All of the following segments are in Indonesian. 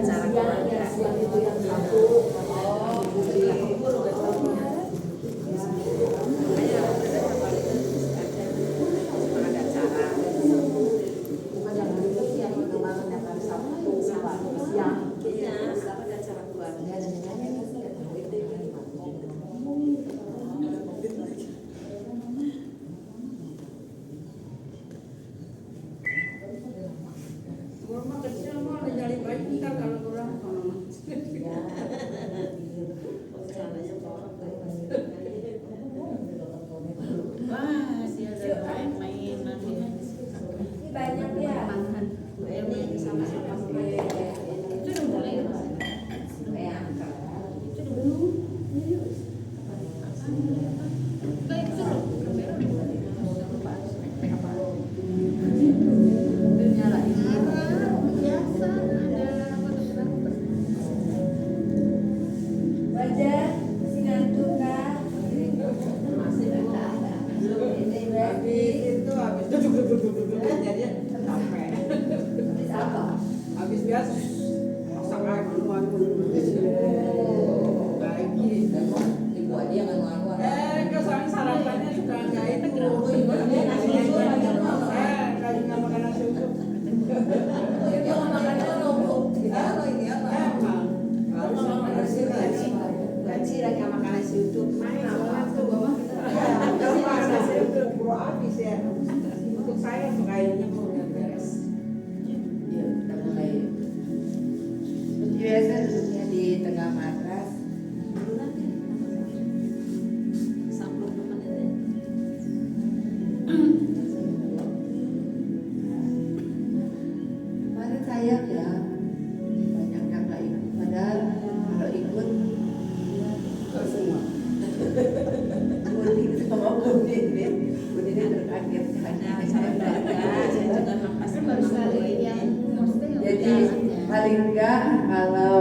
acara keluarga. Itu yang satu. Paling enggak kalau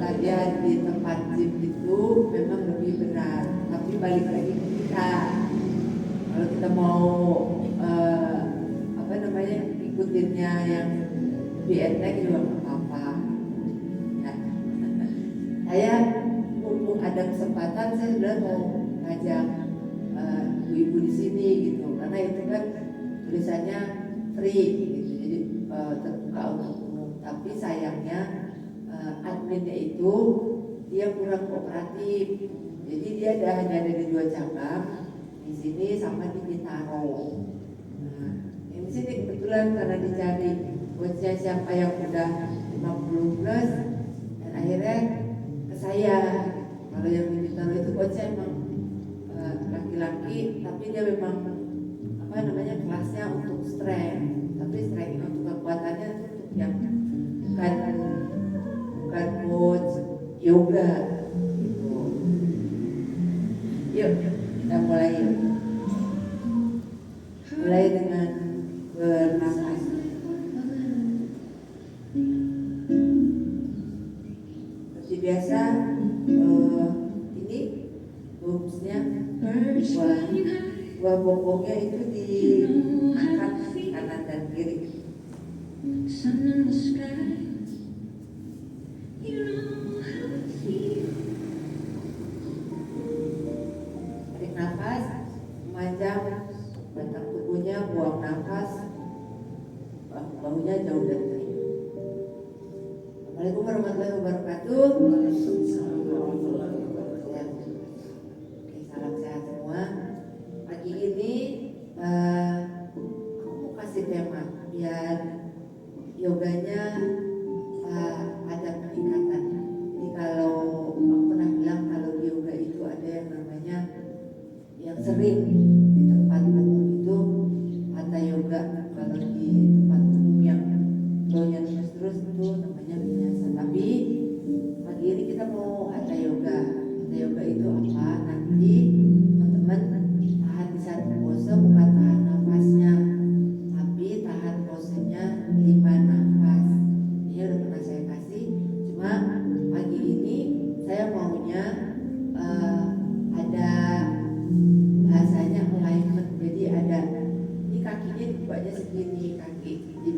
latihan di tempat gym itu memang lebih berat, tapi balik lagi ke kita. Kalau kita mau ikutinnya yang lebih enteng juga nggak apa-apa. Ya. Saya mumpung ada kesempatan, saya sudah mau ngajak ibu-ibu di sini gitu, karena itu kan tulisannya free gitu, jadi terbuka untuk umum. Tapi sayangnya adminnya itu dia kurang kooperatif, jadi dia hanya ada di 2 cabang, di sini sama di Bintaro. Nah, di sini kebetulan karena dicari coachnya siapa yang udah 50 plus, dan akhirnya ke saya. Kalau yang di Bintaro itu coachnya emang laki-laki, tapi dia memang kelasnya untuk strength, tapi strength untuk kekuatannya untuk yang bukan coach yoga gitu. Yuk kita mulai dengan bernafas. Seperti biasa, ini boomsnya buah bokongnya itu diangkat kanan dan kiri. Tarik nafas, memanjang batang tubuhnya, buang nafas, bahunya jauh dari telinga. Assalamualaikum warahmatullahi wabarakatuh. Salam sehat semua. Pagi ini aku mau kasih tema biar yoganya ada peningkatan. Jadi kalau aku pernah bilang kalau di yoga itu ada yang namanya yang sering di tempat umum itu hatha yoga, kalau di tempat umum yang flownya terus itu namanya vinyasa. Tapi pagi ini kita mau hatha yoga. Hatha yoga itu apa? Nanti teman-teman tahan di satu pose, bukan tahan nafasnya, tapi tahan posenya 5 nafas. Ini udah pernah saya kasih. Cuma pagi ini saya maunya ada bahasanya alignment. Jadi ada ini kakinya dibukanya segini, kaki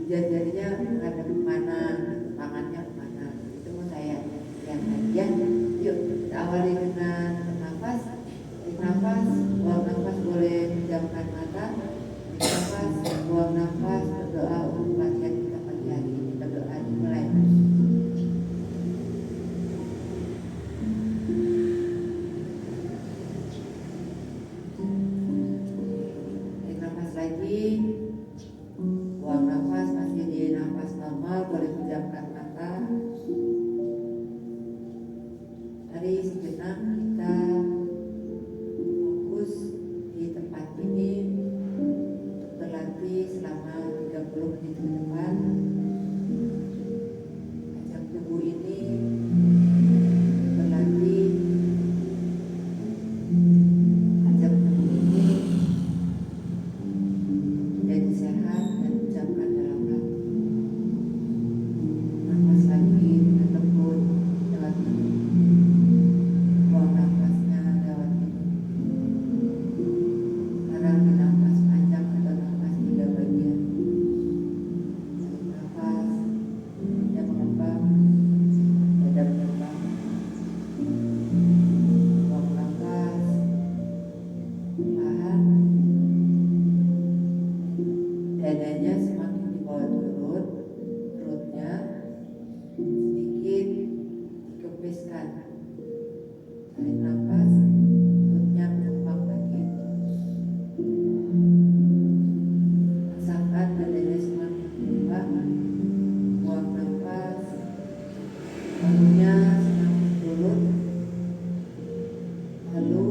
jari-jarinya menghadap kemana, tangan pertama boleh pejamkan mata. Mari sejenak kita fokus di tempat ini untuk berlatih selama 30 menit ke depan. Ajak tubuh ini berlatih, ajak tubuh ini menjadi sehat dan ucapkan dalam hati. Nafas lagi dengan lembut lewat hidung. Buang nafasnya lewat hidung. Sekarang di nafas panjang atau nafas 3 bagian. Tarik nafas, dada mengembang, dada mengembang. Buang nafas, perlahan. Dadanya semakin dibawa turun, perutnya sedikit dikempiskan. Tarik nafas, perutnya mengembang lagi. Rasakan dadanya semakin mengembang. Buang nafas, bahunya semakin turun. Lalu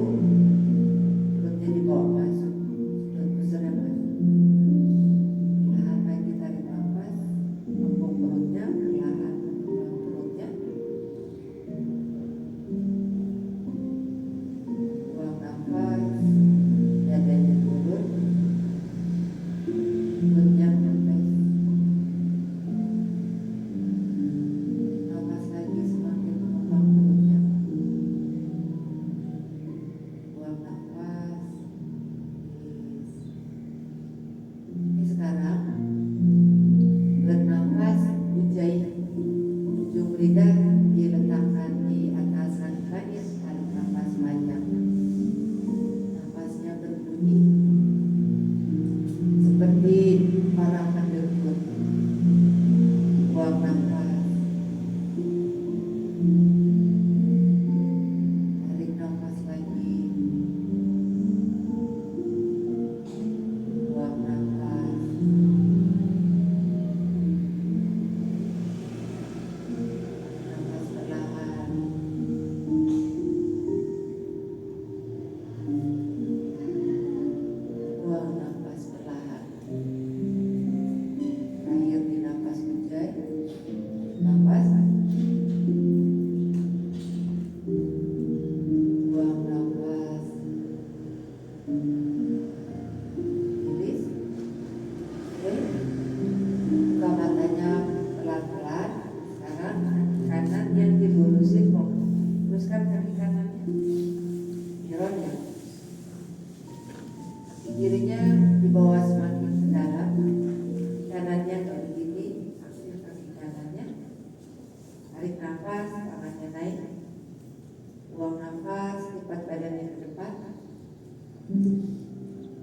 perutnya dibawa masuk, perut besarnya masuk. Perlahan lagi tarik nafas, kembung perutnya, perlahan kembang perutnya. Buang nafas, dadanya turun, perutnya kempes. Nafas lagi semakin mengembang perutnya. Buang nafas, release. Ini sekarang bernafas, ujung lidah diletakkan di atas langit. Tarik nafas panjang. Nafasnya berbunyi seperti para pendekut. Buang nafas. Tarik nafas lagi. Buang nafas. Nafas perlahan. Buang nafas perlahan. Terakhir di nafas ujai. Nafas. Buang nafas. Release. Oke. Buka matanya pelan-pelan. Sekarang kanan yang dilurusin, luruskan kaki kanannya. Mirror ya. Kaki kirinya dibawa semakin ke dalam. Kanannya nggak begini. Aktif kaki kanannya. Tarik nafas, tangannya naik. Buang nafas, lipat badannya ke depan.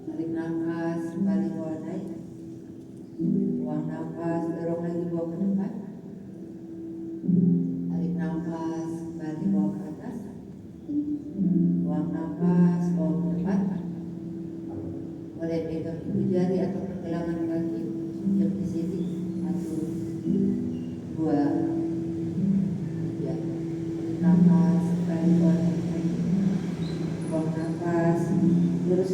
Tarik nafas, kembali bawa naik. Buang nafas, dorong lagi bawa ke depan. Tarik nafas, kembali bawa ke atas. Buang nafas, bawa ke depan. Boleh pegang ibu jari atau pergelangan kaki yang di sini. 1, 2, 3. Tarik nafas, kembali bawa naik. Buang nafas, terus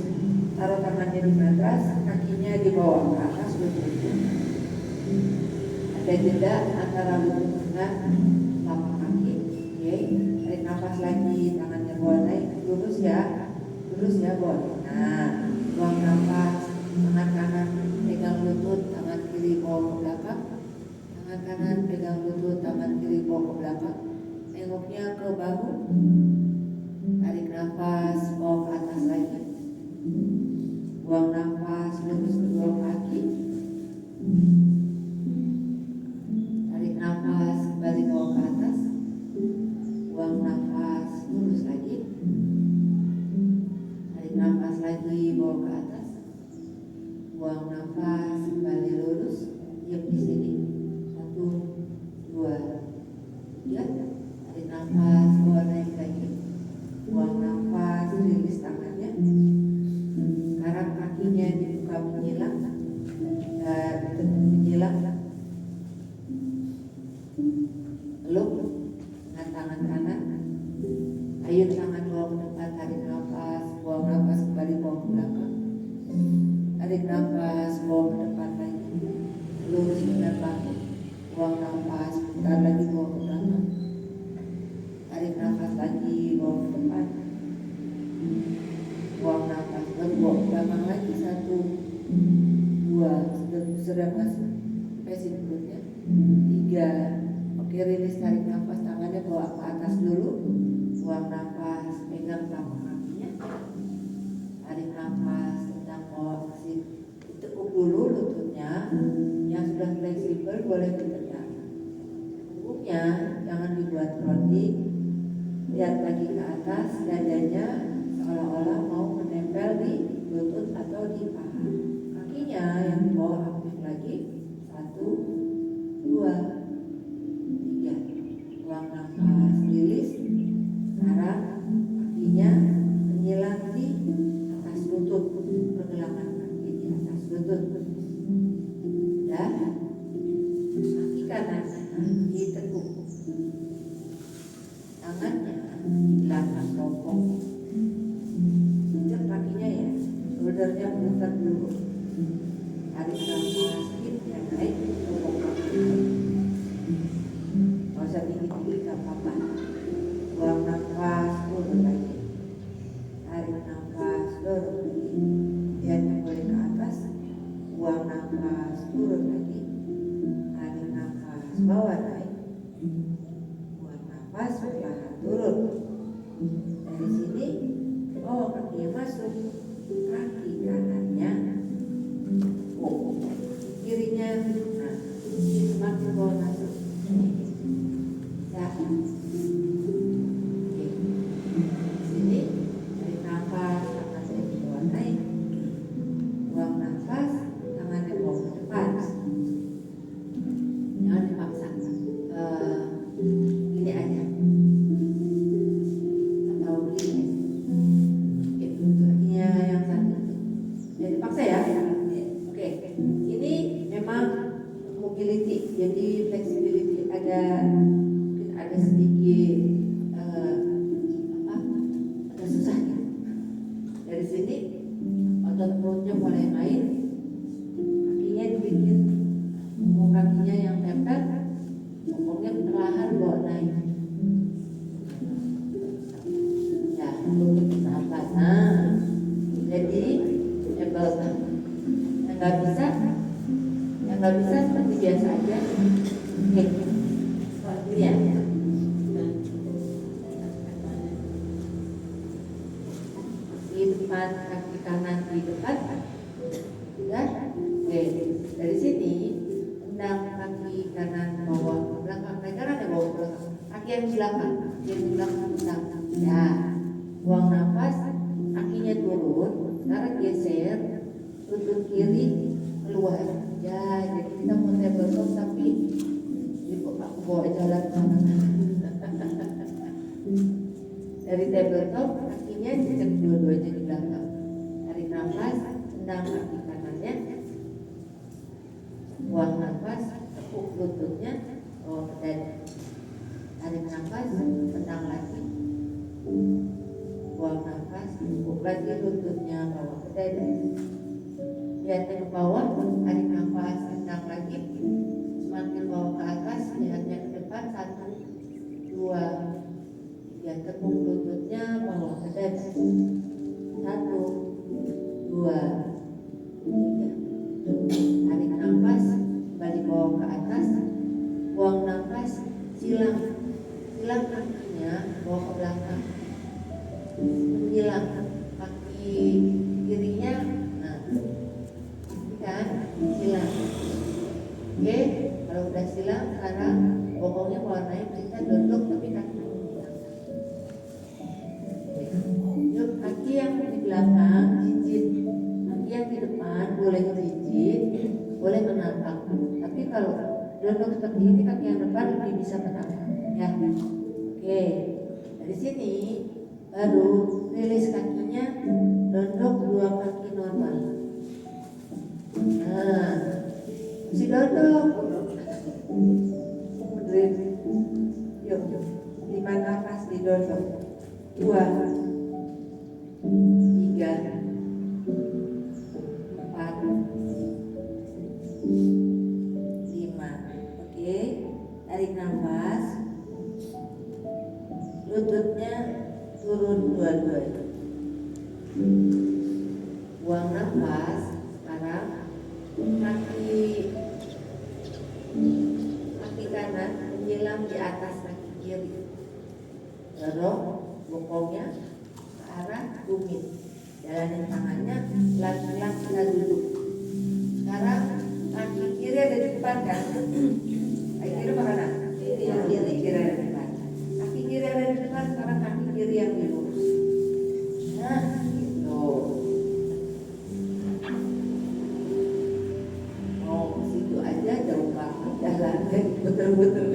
taruh tangannya di atas, kakinya dibawa ke atas lututnya. Ada jeda antara lutut dengan telapak kaki. Oke, tarik nafas lagi, tangannya bawa naik, lurus ya, bawa. Nah, buang nafas, tangan kanan pegang lutut, tangan kiri bawa ke belakang. Tangan kanan pegang lutut, tangan kiri bawa ke belakang. Tengoknya ke bahu. Tarik nafas, bawa ke atas lagi. Buang nafas, lurus kedua kaki. Tarik nafas, kembali bawa ke atas. Buang nafas, lurus lagi. Tarik nafas lagi, bawa ke atas. Buang nafas, kembali lurus. Diam di sini. 1, 2, 3. Tarik nafas, bawa naik lagi. Buang nafas, rilis tangannya. Sekarang kakinya dibuka menyilang. Dan menyilang. peluk dengan tangan kanan, ayun tangan bawa ke depan, tarik nafas, buang nafas, kembali bawa ke belakang, tarik nafas, bawa ke depan lagi, lurus benar bangun, buang nafas, putar lagi bawa ke belakang, tarik nafas lagi, bawa ke depan, buang nafas, baru bawa ke belakang lagi, 1, 2, sudah masuk, pesin perutnya, 3, oke rilis, tarik nafas, tangannya bawa ke atas dulu, buang nafas, pegang telapak kakinya, tarik nafas, tendang bawa ke sini, ditekuk dulu lututnya, yang sudah fleksibel boleh ditegak, tekuknya jangan dibuat roti, lihat lagi ke atas, dadanya seolah-olah mau menempel di lutut atau di paha, kakinya yang di bawah aktif lagi, 1, 2, 3, buang nafas, rilis. Sekarang kakinya menyilang di atas lutut, pergelangan kaki di atas lutut. Ya, kaki kanan ditekuk, tangannya di belakang bokong, injak kakinya ya, shouldernya putar dulu, tarik nafas, hipnya naik, bokong kaki naik, nggak usah tinggi-tinggi gak apa-apa. Buang nafas, turun lagi, tarik nafas, dorong lagi, lihatnya boleh ke atas, buang nafas, turun lagi, tarik nafas, bawa naik, buang nafas, perlahan turun. Dari sini bawa kakinya masuk, kaki kanannya, kirinya, nah semakin bawa masuk, ya. Sini tarik nafas, tangannya dibawa naik, buang nafas, tangannya bawa ke depan, jangan dipaksa, gini aja atau gini, untuk kakinya yang satu itu, jangan dipaksa ya. Oke, ini memang mobility, jadi flexibility, mungkin ada sedikit agak susah ya. Dari sini otot perutnya mulai main, kakinya dibikin, kakinya yang tempel, bokongnya perlahan bawa naik. Ya, untuk sahabat. Nah, jadi yang nggak bisa seperti biasa aja. Oke, seperti ya. Di depan, kaki kanan di depan, ya. Oke, dari sini tendang kaki kanan bawah ke belakang, kaki kanan ya bawah ke belakang, kaki yang di belakang, tendang, ya. Buang nafas, kakinya turun, sekarang geser, lutut kiri keluar, ya. Jadi kita mau tabletop tapi aku bawa jalan mana? Dari tabletop kakinya jejak dua-duanya di belakang, tarik nafas, tendang kaki kanannya, buang nafas, tekuk lututnya, bawa ke dada, tarik nafas, tendang lagi, buang nafas, tekuk lagi lututnya, bawa ke dada, lihatnya ke bawah, tarik nafas, tendang lagi, semakin bawa ke atas, lihatnya ke depan, 1, 2, 3, tekuk lututnya, bawa ke dada, 1, 2, 3, tarik nafas, kembali bawa ke atas, buang nafas, silang kakinya, bawa ke belakang, menyilang kaki kirinya, nah, kan, silang. Oke, kalau udah silang, sekarang bokongnya bawa naik, kita duduk tapi kaki menyilang. Yuk, kaki yang di belakang jinjit, kaki yang di depan boleh jinjit, boleh menatap. Tapi kalau duduk seperti ini, kaki yang depan lebih bisa menatap, ya. Oke, dari sini baru rilis kakinya, duduk 2 kaki normal. Nah, masih duduk, benerin. Yuk, 5 nafas didorong. 2, 3, 4, 5. Oke, tarik nafas. Lututnya turun dua-duanya. Buang nafas. Sekarang kaki kanan menjelang di atas kaki kiri. Dorong bokongnya ke arah tumit. Jalanin tangannya, pelan-pelan kita duduk. Sekarang kaki kiri ada di depan kan? Kaki kiri apa kanan? Kiri ada di depan. Kaki kiri ada di depan, sekarang kaki kiri yang dilurus. Nah, gitu. Mau ke situ aja jauh banget jalannya, betul-betul.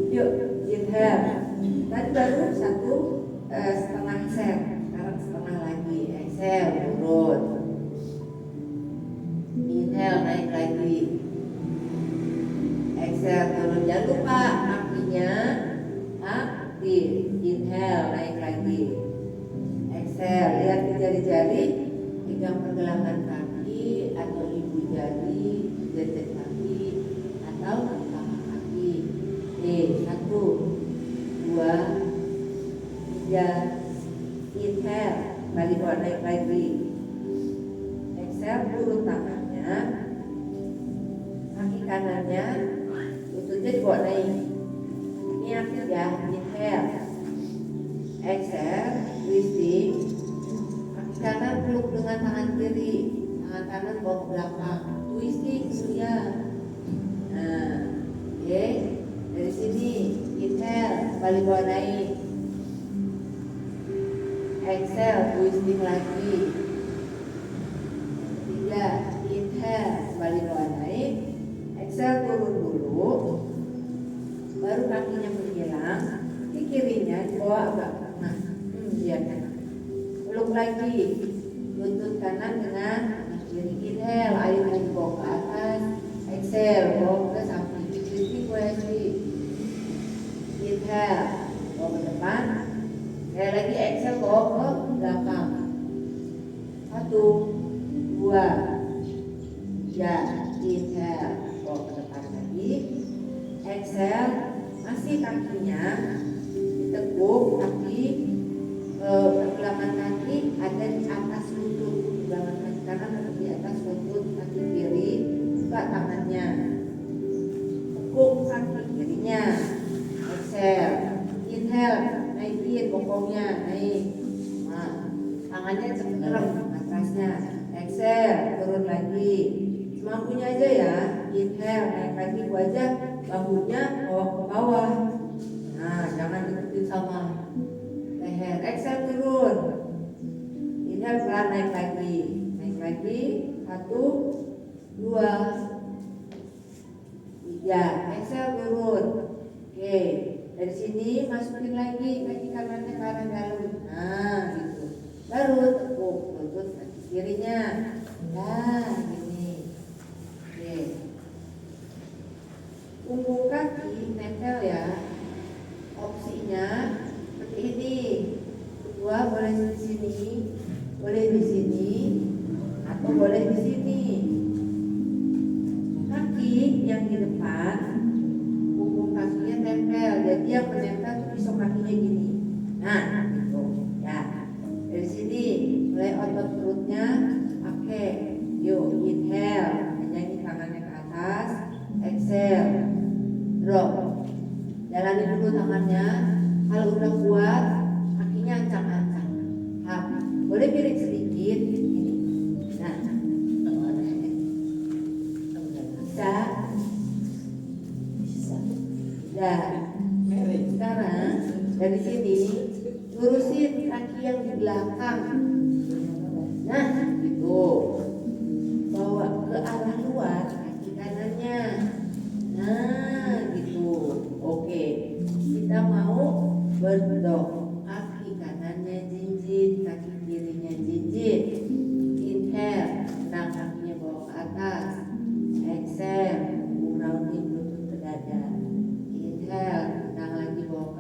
Yuk, inhale. Tadi baru 1,5 set, sekarang setengah lagi. Exhale, turun. Inhale, naik lagi. Exhale, turun. Jangan lupa kakinya aktif. Inhale, naik lagi. Exhale, lihat ke jari-jari, pegang pergelangan kaki atau ibu jari, jari kaki atau telapak kaki. Oke, 1, 2, 3. Inhale, balik naik lagi. Exhale, turun tangannya, kaki kanannya, lututnya dibawa naik. Ini aktif ya. Inhale, exhale, twisting. Kaki kanan peluk dengan tangan kiri, tangan kanan bawa ke belakang. Twisting surya. Nah, oke. Dari sini, inhale, balik bawa naik. Exhale, twisting lagi. 3, inhale, balik bawa naik. Exhale, turun dulu. Baru kakinya menghilang. Di kirinya dibawa agak tengah. Lihat kanan. Peluk lagi. Lutut kanan dengan kiri. Inhale, airnya dibawa ke atas. Exhale, bawa ke samping. Inhale, bawa ke depan. Sekali lagi exhale, bawa ke belakang. 1, 2, 3. Inhale, bawa ke depan lagi. Exhale, masih kakinya ditekuk, kaki pergelangan kaki ada di atas lutut. Pergelangan kaki kanan ada di atas lutut kaki kiri. Buka tangannya, tekuk kaki kirinya. Exhale, inhale, naikin bokongnya, naik. Nah, tangannya cengkeram atasnya. Exhale, turun lagi. Semampunya aja ya. Inhale, naik lagi aja. Bahunya bawa ke bawah. Nah, jangan deketin sama leher. Exhale, turun. Inhale, pelan naik lagi. Naik lagi. 1, 2, 3. Exhale, turun. Oke. Dari sini masukin lagi kaki kanannya ke arah dalam. Nah, gitu. Baru tekuk lutut kaki kirinya. Nah, gini. Oke. Punggung kaki nempel ya. Opsinya seperti ini. Kedua boleh di sini, boleh di sini, atau boleh di sini. Kaki yang di depan, punggung kakinya tempel. Jadi yang menempel tuh pisau kakinya gini. Nah, gitu. Ya. Dari sini mulai otot perutnya pakai. Yuk, inhale, pegangi tangannya ke atas. Exhale, drop. Jalani dulu tangannya. Kalau udah kuat, kakinya ancang-ancang. Boleh miring sedikit. Ini. Nah, bisa. Ya. Sekarang dari sini lurusin kaki yang di belakang. Nah, gitu. Bawa ke arah luar kaki kanannya. Nah, gitu. Oke. Kita mau berdok. Kaki kanannya jinjit, kaki kirinya jinjit. Inhale, tendang kakinya bawa ke atas. Exhale, rounding lutut ke dada. Inhale, tendang lagi bawa ke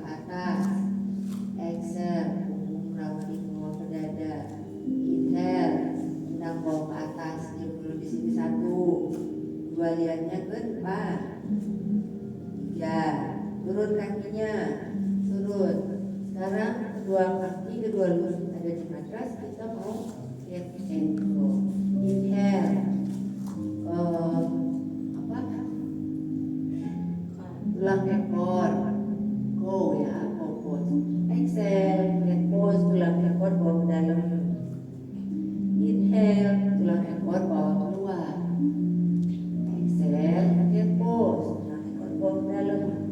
turun kakinya, turun. Sekarang kedua kaki, kedua lutut ada di matras, kita mau get and go. Inhale, tulang ekor, go ya, go pose. Exhale, get pose, tulang ekor bawa ke dalam. Inhale, tulang ekor bawa keluar. Exhale, get pose, tulang ekor bawa ke dalam.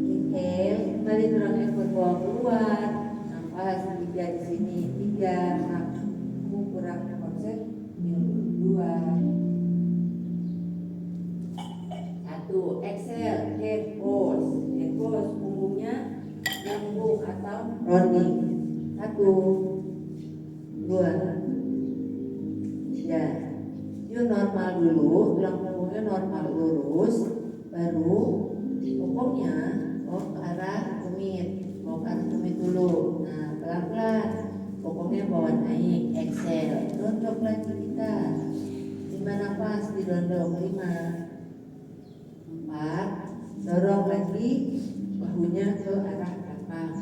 Inhale, kembali tulang ekor bawa keluar. Nafas 3 di sini, 3. Aku kurang konsep. 2. 1. Exhale, head pose. Head pose, punggungnya nyambung atau rounding. 1, 2, 3. Yuk normal dulu, tulang punggungnya normal lurus, baru pokoknya mau ke arah tumit, dulu. Nah, pelan-pelan, pokoknya bawa naik. Exhale, dondok lagi kita. 5 nafas didondok, 5, 4, dorong lagi bahunya ke arah belakang.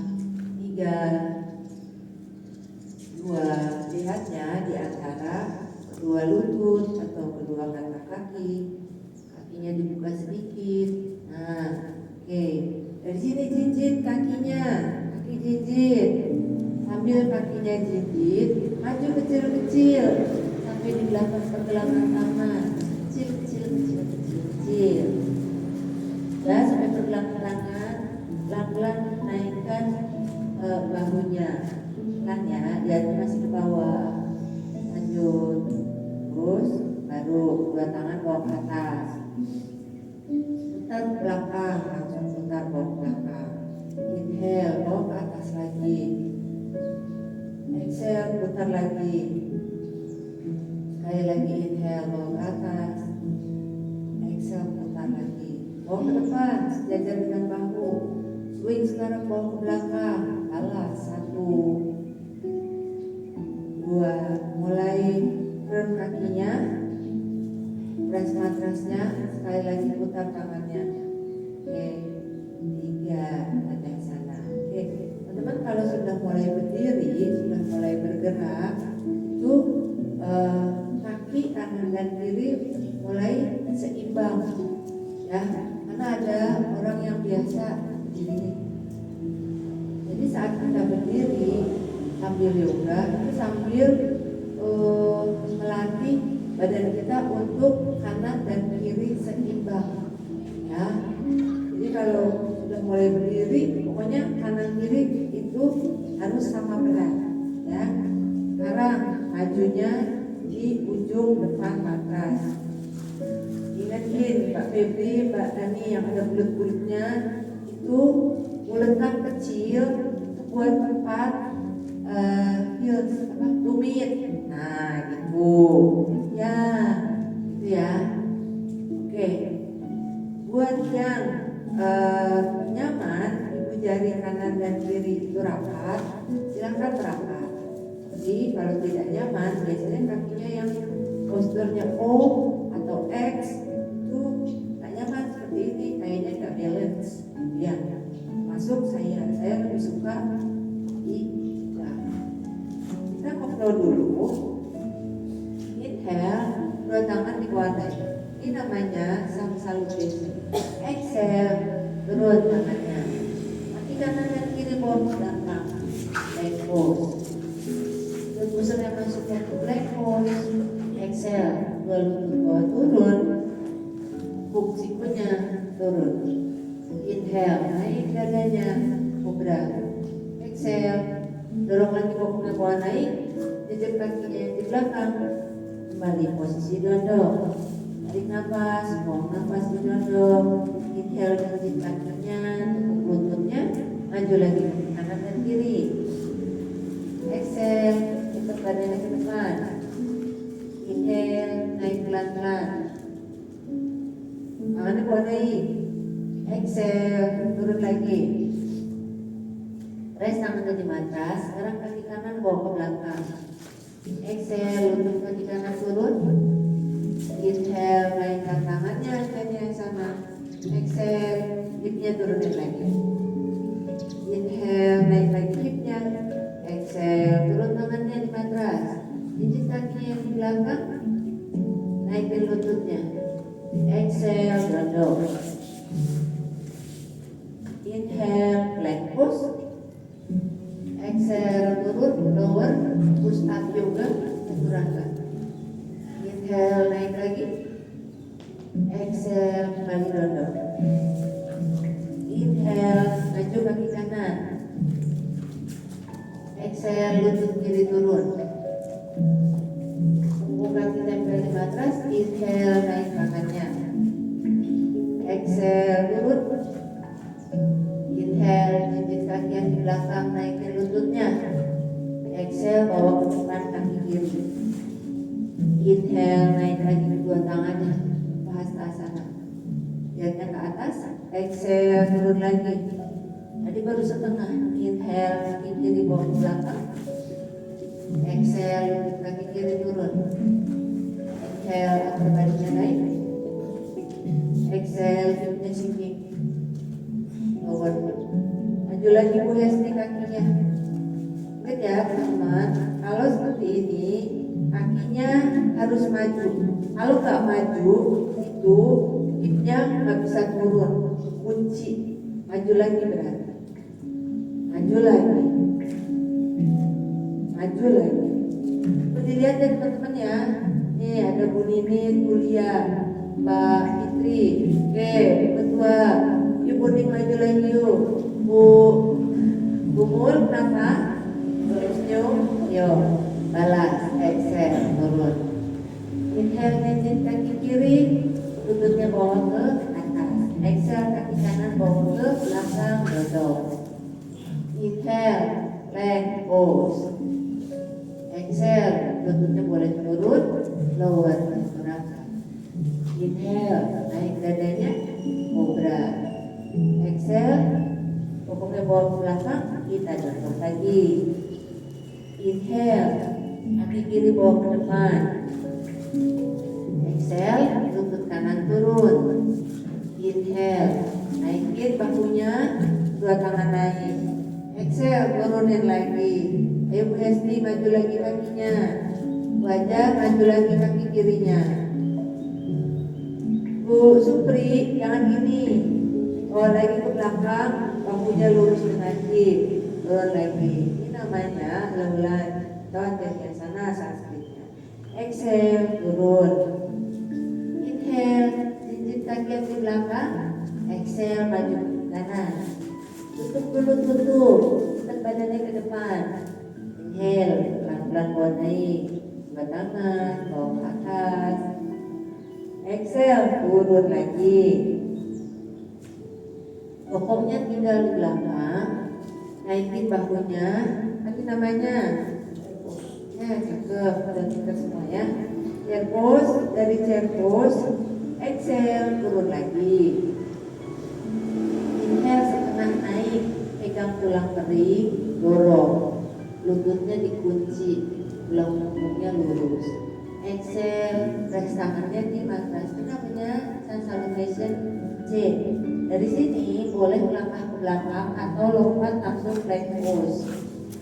3, 2, lihatnya di antara kedua lutut atau kedua kata kaki, kakinya dibuka sedikit. Nah, oke. Dari sini jinjit kakinya, kaki jinjit. Sambil kakinya jinjit, maju kecil-kecil sampai di belakang pergelangan tangan. Kecil. Ya, sampai pergelangan tangan, pelan-pelan naikkan bahunya. Kan ya, dia masih ke bawah. Lanjut. Terus baru dua tangan bawa ke atas. Putar ke belakang, langsung putar bawa ke belakang. Inhale, bawa ke atas lagi. Exhale, putar lagi. Sekali lagi inhale, bawa ke atas. Exhale, putar lagi. Bawa ke depan, sejajar dengan bahu. Swing sekarang bawa ke belakang. Alas, 1, 2, mulai turun kakinya, press matrasnya, sekali lagi putar tangannya. Oke, 3, ada di sana. Oke, teman-teman kalau sudah mulai berdiri, sudah mulai bergerak, itu kaki kanan dan kiri mulai seimbang, ya. Karena ada orang yang biasa begini. Jadi saat kita berdiri sambil yoga, itu sambil melatih badan kita untuk kanan dan kiri seimbang, ya. Jadi kalau sudah mulai berdiri, pokoknya kanan kiri itu harus sama berat, ya. Sekarang majunya di ujung depan matras. Ingatin Mbak Febri, Mbak Dani yang ada bulat-bulatnya itu buletan kecil buat tempat heels, tumit. Nah, gitu. Ya, gitu ya. Oke. Buat yang nyaman, ibu jari kanan dan kiri itu rapat, silakan rapat. Jadi kalau tidak nyaman, biasanya kakinya yang posturnya O atau X itu nggak nyaman seperti ini, kayaknya nggak balance. Ya, masuk saya lebih suka di kita ngobrol dulu. Inhale, dua tangan dikuatai. Ini namanya sang salutation. Exhale, turun tangannya. Kaki kanan dan kiri bawa ke belakang. Plank pose. Pusat yang masuknya ke plank pose. Exhale, dua lutut bawah turun. Hook sikunya turun. Inhale, naik dadanya, kobra. Exhale, dorong lagi bokongnya bawah naik, jejak kakinya yang di belakang. Kembali posisi dondong. Tarik nafas, buang nafas di dondong. Inhale, jejak kakinya, tekuk lututnya, maju lagi ke kanan dan kiri. Exhale, ikat badannya ke depan. Inhale, naik pelan-pelan. Tangannya bawah naik. Exhale, turun lagi. Press tangannya di matras. Sekarang kaki kanan bawa ke belakang. Exhale, lutut kaki kanan turun. Inhale, naikkan tangannya hanya yang sama. Exhale, hipnya turunin lagi. Inhale, naik lagi hipnya. Exhale, turun tangannya di matras. Jinjit kakinya yang di belakang, naikin lututnya. Exhale, dodok. Inhale, plank push. Exhale, turun, lower, push up yoga, chaturanga. Inhale, naik lagi. Exhale, kembali dodok. Inhale, maju kaki kanan. Exhale, lutut kiri turun. Punggung kaki tempel di matras. Inhale, naik tangannya. Exhale, turun. Inhale, jinjit kaki yang di belakang, naikin lututnya. Exhale, bawa ke depan kaki kiri. Inhale, naik lagi kedua tangannya. Bahasana. Lihatnya ke atas. Exhale, turun lagi. Tadi baru setengah. Inhale, kaki kiri bawa ke belakang. Exhale, lutut kaki kiri turun. Inhale, upper body-nya naik. Exhale, hipnya sinking. Lower. Maju lagi Bu Hesti kakinya. Ingat ya teman-teman, kalau seperti ini kakinya harus maju. Kalau nggak maju, itu hipnya nggak bisa turun. Kunci. Maju lagi berarti. Maju lagi. Maju lagi. Itu dilihat ya teman-teman ya. Nih ada Bu Nimin kuliah, Mbak Fitri, oke, ketua. Yuk Buning maju lagi yuk. Bu Mul kenapa? Terus senyum. Yuk, balas. Exhale, turun. Inhale, ngejit kaki kiri, lututnya bawa ke atas. Exhale, kaki kanan bawa ke belakang, dodok. Inhale, plank pose. Exhale, lututnya boleh turun, lower, chaturanga. Inhale, naik dadanya, cobra. Exhale, pokoknya bawa ke belakang, kita dodok lagi. Inhale, kaki kiri bawa ke depan. Exhale, lutut kanan turun. Inhale, naikin bahunya, dua tangan naik. Exhale, turunin lagi. Ayo Bu Hesti, maju lagi kakinya. Wajah, maju lagi kaki kirinya. Bu Supri, jangan gini. Oh, lagi ke belakang, bahunya lurus dengan hip. Turun lagi. Ini namanya leulan. Tahu yang sana Sanskritnya. Exhale, turun. Inhale, jinjit kaki yang di belakang. Exhale, maju ke kanan. Tutup dulu, tutup. Tekan badannya ke depan. Inhale, pelan-pelan bawa naik. Dua tangan, bawa ke atas. Exhale, turun lagi. Bokongnya tinggal di belakang. Naikin bahunya. Apa namanya? Ya, cakep. Dan kita semua ya. Chair pose, dari chair pose. Exhale, turun lagi. Inhale, setengah naik. Pegang tulang kering, dorong. Lututnya dikunci, tulang punggungnya lurus. Exhale, press tangannya di matras. Itu namanya sun salutation C. Dari sini boleh melangkah ke belakang atau lompat langsung plank pose.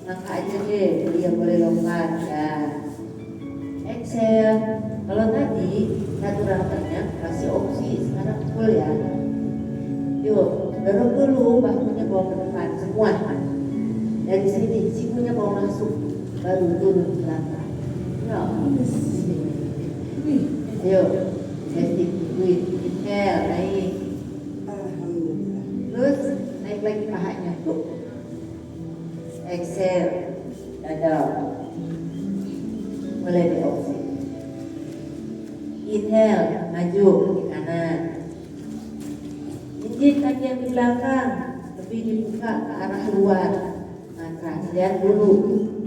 Langkah aja deh, dia boleh lompat ya. Exhale. Kalau tadi chaturanganya kasih opsi, sekarang full ya. Yuk, dorong dulu bahunya bawa ke depan semua. Dari sini sikunya bawa masuk, baru turun ke belakang. Ya, ayo, Hesti, inhale, naik. Terus naik lagi pahanya tuh. Exhale, dada. Mulai di opsi. Inhale, maju ke kanan. Jinjit kaki yang di belakang lebih dibuka ke arah luar. Matras, lihat dulu.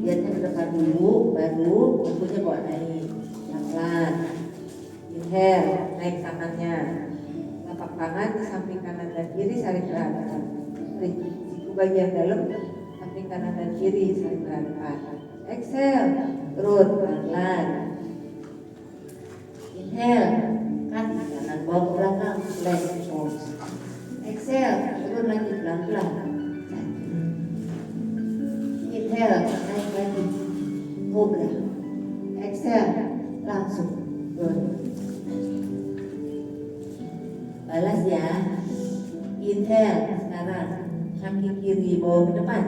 Lihatnya ke depan dulu, baru bukunya bawa naik. Pelan-pelan. Inhale, naik tangannya. Tapak tangan di samping kanan dan kiri saling berhadapan. Siku bagian dalam samping kanan dan kiri saling berhadapan. Exhale, turun pelan-pelan. Inhale, kaki kanan bawa ke belakang, plank pose. Exhale, turun lagi pelan-pelan. Inhale, naik lagi. Cobra. Exhale, langsung turun. Balas ya. Inhale, sekarang kaki kiri bawa ke depan.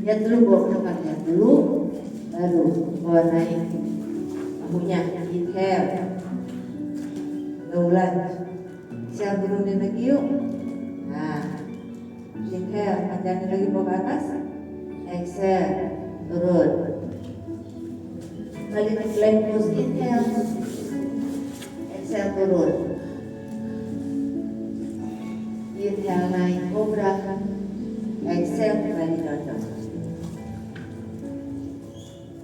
Lihat dulu bawa ke depan, lihat dulu. Baru bawa naik bahunya. Inhale. Ulang. Exhale, turunin lagi yuk. Nah, inhale, panjangin lagi bawa ke atas. Exhale, turun. Balik ke plank pose. Inhale. Exhale, turun. Inhale, naik cobra. Exhale, kembali dodong.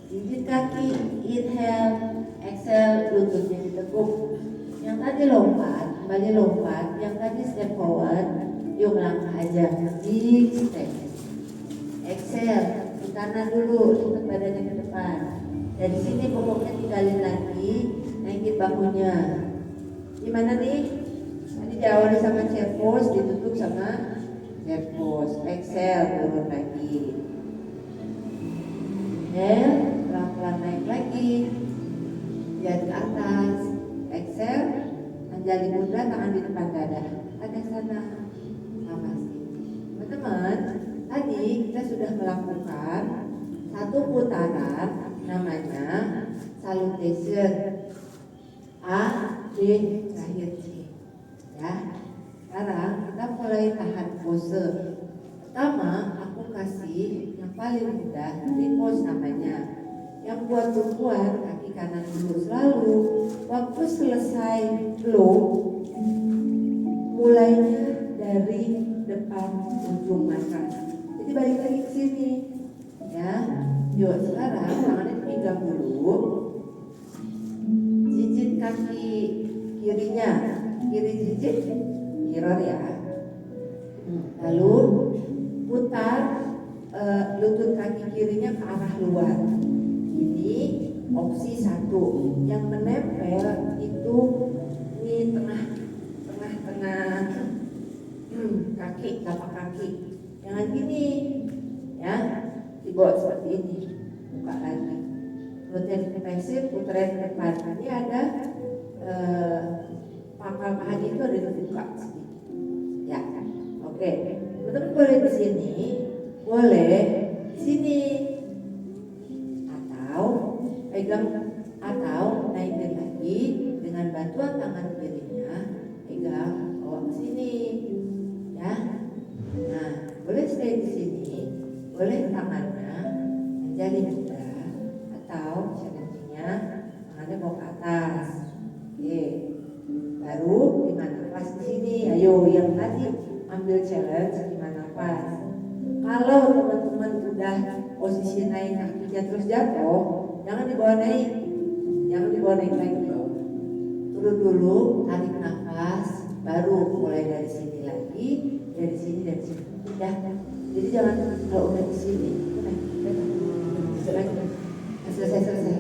Gigit kaki. Inhale. Exhale, lututnya ditekuk. Yang tadi lompat, kembali lompat. Yang tadi step forward, yuk melangkah aja. Big step. Exhale, ke kanan dulu, lipat badannya ke depan. Dari sini pokoknya tinggalin lagi, naikin bahunya. Gimana nih? Tadi diawali sama chair pose, ditutup sama chair pose. Exhale, turun lagi. Inhale, pelan-pelan naik lagi. Lihat ke atas. Exhale, anjali mudra, tangan di depan dada. Ada sana. Namaste. Teman-teman, tadi kita sudah melakukan satu putaran namanya salutation. A, B, terakhir C. Ya. Sekarang kita mulai tahan pose. Pertama, aku kasih yang paling mudah, pose namanya. Yang buat perempuan, kaki kanan dulu. Selalu waktu selesai flow, mulainya dari depan ujung mata. Jadi balik lagi ke sini, ya. Yuk sekarang tangannya dipegang dulu. Jijit kaki kirinya, kiri jijit, mirror ya. Lalu putar lutut kaki kirinya ke arah luar. Ini opsi satu. Yang menempel itu di tengah kaki, tapak kaki. Jangan gini, ya, dibawa seperti ini. Buka lagi. Rutin flexing, putaran ke depan. Ini ada pangkal pahanya itu ada dibuka sedikit. Ya, oke. Teman-teman boleh di sini, boleh di sini. Pegang atau naikin lagi dengan bantuan tangan kirinya, pegang bawa ke sini, ya. Nah, boleh stay di sini, boleh tangannya menjadi muda atau challenge-nya tangannya bawa ke atas. Oke, baru gimana pas di sini? Ayo, yang tadi ambil challenge gimana pas? Kalau teman-teman udah posisi naik kakinya terus jatuh, jangan dibawa naik, lagi. Turun dulu, tarik nafas, baru mulai dari sini lagi, dari sini. Ya, jadi jangan kalau udah di sini, selesai.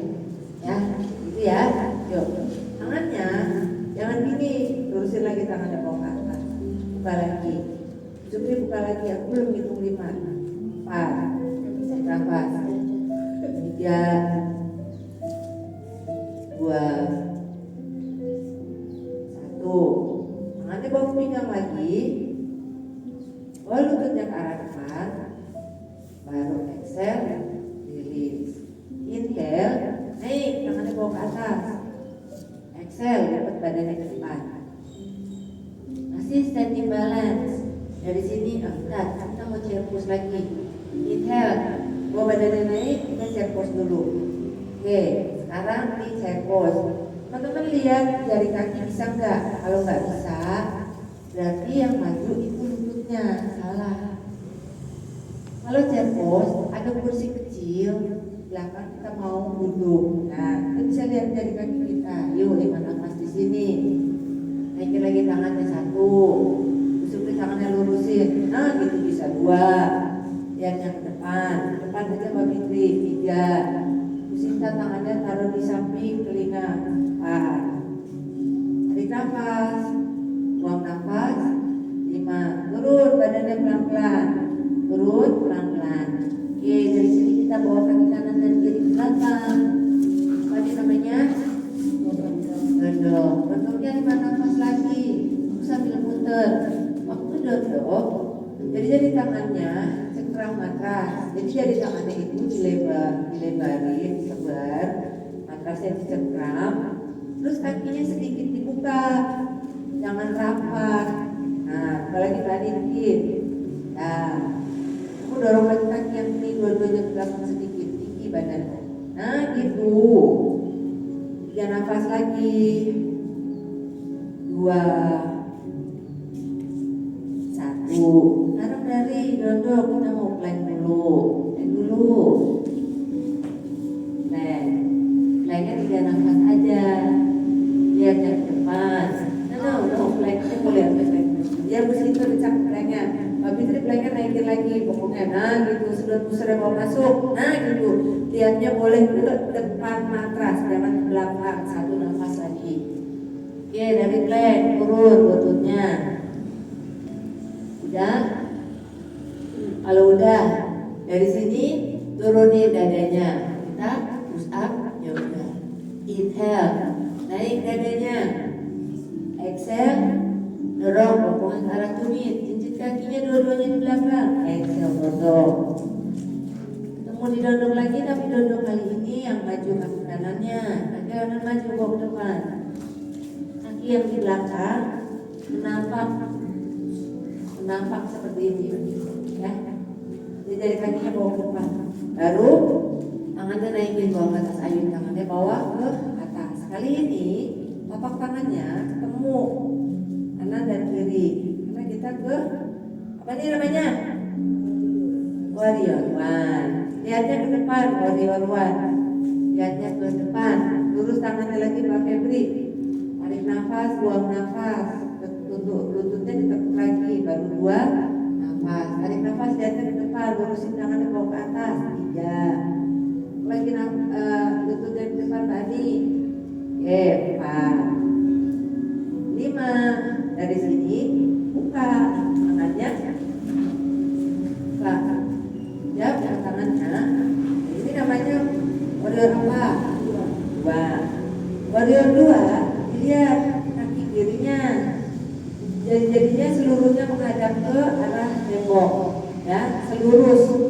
Ya, gitu ya. Yuk, tangannya jangan gini, lurusin lagi tangannya bawa ke atas, buka lagi. Supri buka lagi, aku belum hitung 5, 4, berapa? 3, 2, 1. Tangannya bawa pinggang lagi. Bawa lututnya ke arah depan. Baru exhale, release. Inhale, naik, tangannya bawa ke atas. Exhale, dapat badannya ke depan. Masih standing balance. Dari sini, kita mau chair pose lagi. Inhale, bawa badannya naik, kita chair pose dulu. Oke, sekarang di chair pose. Teman-teman lihat jari kaki bisa nggak? Kalau nggak bisa, berarti yang maju itu lututnya, salah. Kalau chair pose, ada kursi kecil, belakang kita mau duduk. Nah, kita bisa lihat jari kaki kita. Yuk, 5 nafas di sini. Naikin lagi tangannya 1. Usupin tangannya lurusin. Nah, gitu bisa 2. Lihat yang ke depan aja Mbak Fitri. 3. Usita tangannya taruh di samping telinga. 4. Tarik nafas. buang nafas. 5, turun badannya pelan-pelan, turun pelan-pelan. Oke, dari sini kita bawa kaki kanan dan kiri ke belakang. Apa ini namanya? Dodok. Dodoknya 5 nafas lagi, sambil muter. Waktu dodok, jadi tangannya cengkram matras. Jadi dari tangannya itu dilebarin, disebar, matrasnya dicengkram. Terus kakinya sedikit dibuka, jangan rapat. Nah, apalagi tadi dikit. Nah, kamu dorong lagi kaki yang ini dua-duanya ke belakang sedikit, tinggi badanmu. Nah, gitu. 3 nafas lagi. 2, 1. Sekarang dari dodok kita mau plank dulu. Planknya 3 nafas aja. Lihat yang depan. Planknya boleh ambil plank. Dia begitu dicap planknya. Habis itu planknya naikin lagi pokoknya. Nah gitu, sudah pusarnya mau masuk. Nah gitu, lihatnya boleh ke depan matras, jangan ke belakang. 1 nafas lagi. Oke, dari plank turun lututnya. Udah? Kalau udah, dari sini turunin dadanya. Kita push up, ya udah. Inhale, naik dadanya. Exhale, dorong bokongan ke arah tumit. Jinjit kakinya dua-duanya di belakang. Exhale, dodong. Ketemu didodong lagi, tapi dodong kali ini yang maju kaki kanannya. Kaki kanan maju bawa ke depan. Kaki yang di belakang menampak seperti ini, ya. Jadi dari kakinya bawa ke depan. Baru tangannya naikin bawa ke atas, ayun tangannya bawa ke atas. Kali ini tapak tangannya ketemu kanan dan kiri. Karena kita ke apa ini namanya? Warrior One. Lihatnya ke depan, Warrior One. Lihatnya ke depan. Lurus tangannya lagi Pak Febri. Tarik nafas, buang nafas. Lututnya ditekuk lagi. Baru 2 nafas. Tarik nafas, lihatnya ke depan. Lurusin tangannya bawa ke atas. 3. Lagi lututnya di depan tadi. 4. 5. Dari sini buka tangannya. Buka. Ya, buka tangannya. Ini namanya warrior apa? 2. Warrior 2. Dilihat kaki kirinya. Jadinya seluruhnya menghadap ke arah tembok. Ya, selurus.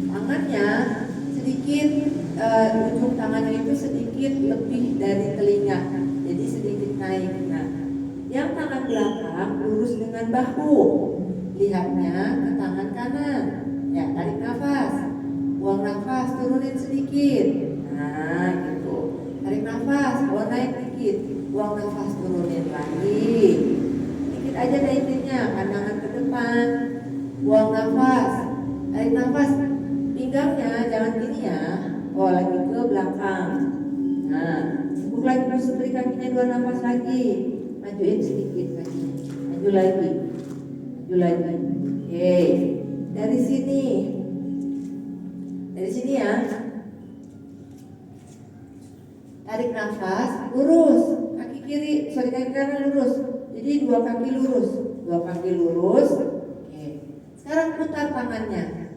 Tangannya sedikit, ujung tangannya itu sedikit lebih dari telinga. Jadi sedikit naik. Nah, yang tangan belakang lurus dengan bahu. Lihatnya ke tangan kanan. Ya, tarik nafas, buang nafas, turunin sedikit. Nah, gitu. Tarik nafas, buang naik dikit, buang nafas, turunin lagi. Dikit aja naikinnya, pandangan ke depan, buang nafas, tarik nafas, pinggangnya jangan gini ya. Lagi ke belakang. Nah, tepuk lagi beri kakinya 2 nafas lagi. Majuin sedikit lagi. Maju lagi. Oke. Dari sini ya. Tarik nafas, lurus. Kaki kanan lurus. Jadi 2 kaki lurus. Oke. Sekarang putar tangannya.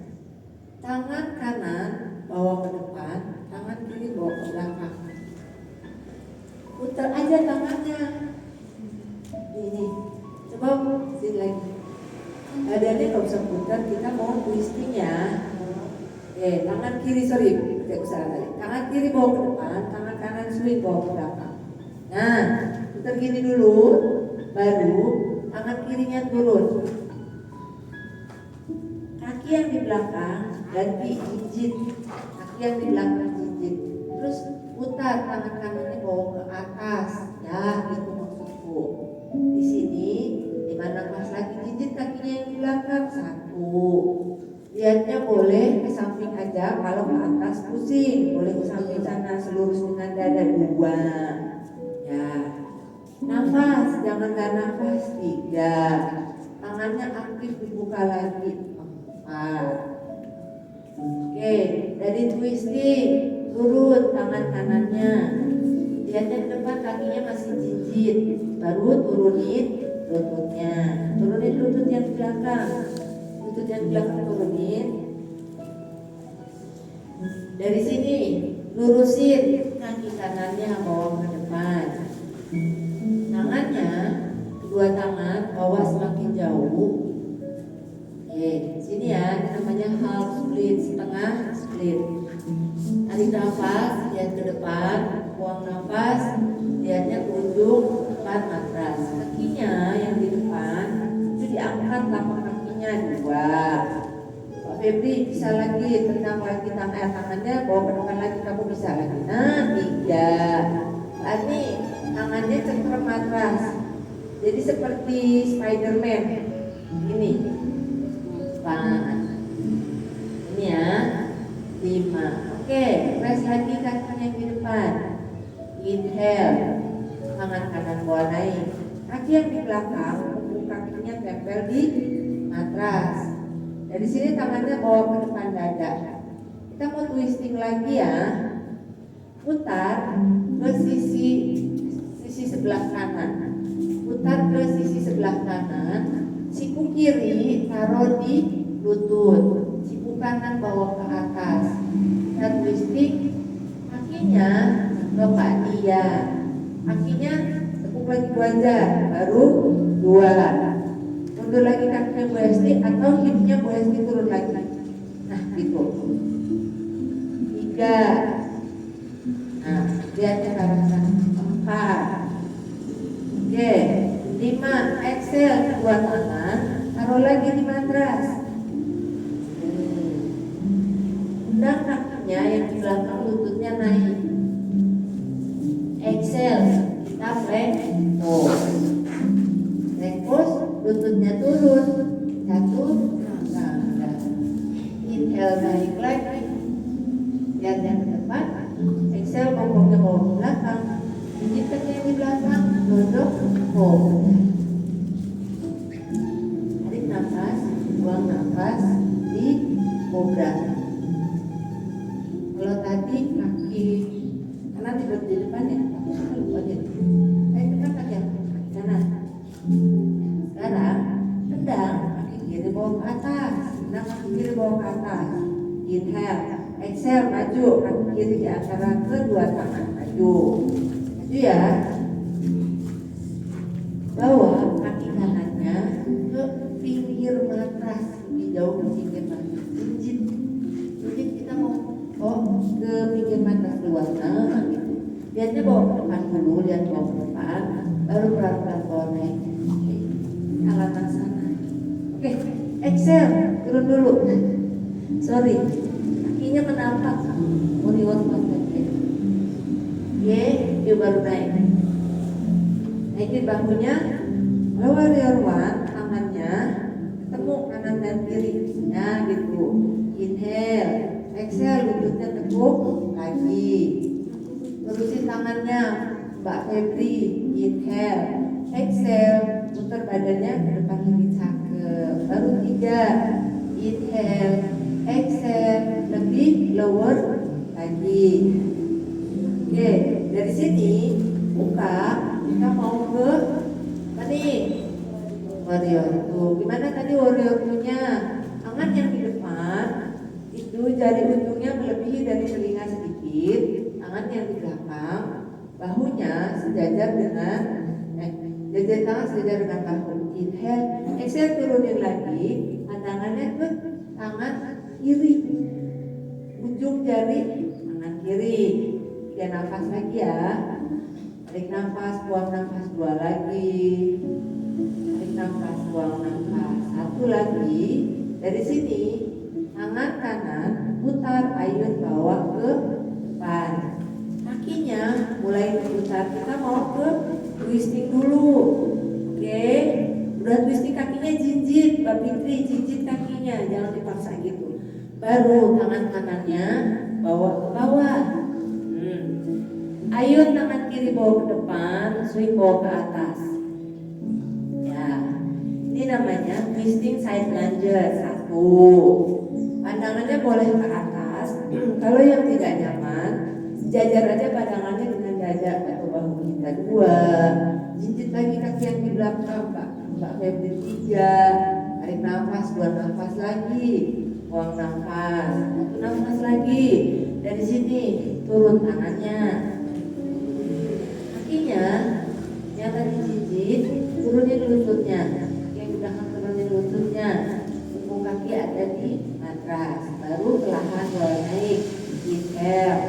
Tangan kanan bawa ke depan, tangan kiri bawa ke belakang. Putar aja tangannya. Ini. Coba sini lagi. Badannya nggak usah putar, kita mau twisting ya. Tangan kiri tidak usah tadi. Tangan kiri bawa ke depan, tangan kanan swing bawa ke belakang. Nah, putar gini dulu, baru tangan kirinya turun. Kaki yang di belakang ganti jinjit, kaki yang di belakang jinjit. Terus putar tangan kanannya bawa ke atas. Ya, itu maksudku. Di sini 5 nafas lagi, jinjit kakinya yang di belakang. 1. Lihatnya boleh ke samping aja, kalau ke atas pusing. Boleh ke samping sana, selurus dengan dada. 2. Ya. Nafas, jangan gak nafas. 3. Tangannya aktif dibuka lagi. 4. Oke, dari twisting turun tangan kanannya. Lihatnya ke depan, kakinya masih jinjit. Baru turunin lututnya. Turunin lutut yang di belakang. Lutut yang di belakang turunin. Dari sini lurusin kaki kanannya bawa ke depan. Tangannya, kedua tangan bawa semakin jauh. Oke, sini ya, ini namanya half split, setengah split. Tarik nafas, lihat ke depan, buang nafas, lihatnya ke ujung depan matras. Kakinya yang di depan itu diangkat, tapak kakinya 2. Pak Febri bisa lagi, tendang lagi tangannya, bawa ke depan lagi, kamu bisa lagi. Nah, 3. Ini tangannya cengkram matras, jadi seperti Spiderman. Ini 4. Ini ya, 5. Oke, press lagi kakinya di depan. Inhale, tangan kanan bawa naik. Kaki yang di belakang, punggung kakinya tempel di matras. Dari sini tangannya bawa ke depan dada. Kita mau twisting lagi ya. Putar ke sisi sebelah kanan. Putar ke sisi sebelah kanan. Siku kiri taruh di lutut. Siku kanan bawa ke atas. Kita twisting kakinya ke Pak Dia. Kakinya tekuk lagi 2 jam, baru 2. Mundur lagi kakinya Bu Esti atau hipnya Bu Esti turun lagi. Nah gitu. 3. Nah lihatnya ke arah sana. 4. Oke. 5. Exhale, kedua tangan taruh lagi di matras. Undang kakinya yang di belakang, lututnya naik. Exhale, kita plank pose. Plank pose, lututnya turun. 1, nah. Inhale naik lagi. Lihat yang ke depan. Exhale, bokongnya bawa ke belakang. Gigit kaki yang di belakang, duduk, pose. Tarik nafas, buang nafas di kobra. Kalau tadi kaki kanan di depan ya, aku suka lupa aja. Tendang kaki kanan. Sekarang tendang kaki kiri bawa ke atas. Tendang kaki kiri bawa ke atas. Inhale, exhale, maju kaki kiri di antara kedua tangan, maju. Maju ya. Bawa kaki kanannya ke pinggir matras, lebih jauh ke pinggir matras. Jinjit kita mau ke pinggir matras keluar. Nah, gitu. Lihatnya bawa ke depan dulu, lihat bawa ke depan, baru pelan-pelan bawa naik. Oke, halaman sana. Oke, exhale, turun dulu. Sorry, kakinya menampak. Warrior lagi. Oke, dia baru naik. Naikin bahunya. Kalau warrior 1, tangannya ketemu kanan dan kiri. Nah, gitu. Inhale, exhale, lututnya tekuk lagi. Terusin tangannya Mbak Febri. Inhale, exhale, putar badannya ke depan lebih cakep. Baru 3. Inhale, exhale, lebih lower lagi. Oke, dari sini buka. Kita mau ke apa nih? Warrior 2. Gimana tadi warrior 2-nya? Tangan yang di depan itu jari ujungnya melebihi dari telinga sedikit. Tangan yang di belakang, bahunya sejajar dengan jajar tangan sejajar dengan bahu. Inhale, exhale, turunin lagi. Pandangannya ke tangan kiri, ujung jari tangan kiri. 3 nafas lagi ya. Tarik nafas, buang nafas, 2 lagi. Tarik nafas, buang nafas, 1 lagi. Dari sini tangan kanan putar, ayun bawa ke depan. Kakinya mulai diputar. Kita mau ke twisting dulu. Oke, udah twisting kakinya jinjit, Mbak Fitri jinjit kakinya, jangan dipaksa gitu. Baru tangan kanannya bawa ke bawah. Ayun tangan kiri bawa ke depan, swing bawa ke atas. Ya, ini namanya twisting side lunges. 1. Pandangannya boleh ke atas. Kalau yang tidak nyaman, sejajar aja pandangannya dengan dada atau bahu kita 2, jinjit lagi kaki yang di belakang, Mbak Febri 3, tarik nafas, 2 nafas lagi, buang nafas, 1 nafas lagi, dari sini turun tangannya, kakinya yang tadi jinjit turunin lututnya, yang di belakang turunin lututnya, punggung kaki ada di matras, baru perlahan mulai naik, inhale,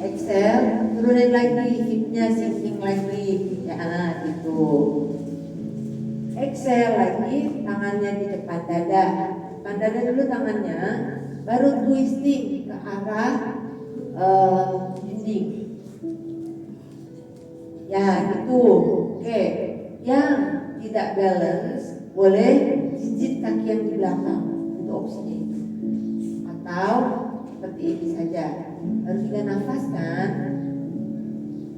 exhale, turunin lagi, hipnya sinking lagi, ya gitu. Exhale lagi, tangannya di depan dada dulu tangannya, baru twisting ke arah dinding. Ya gitu. Oke, yang tidak balance boleh jinjit kaki yang di belakang untuk opsinya itu, atau seperti ini saja. Baru 3 nafas kan,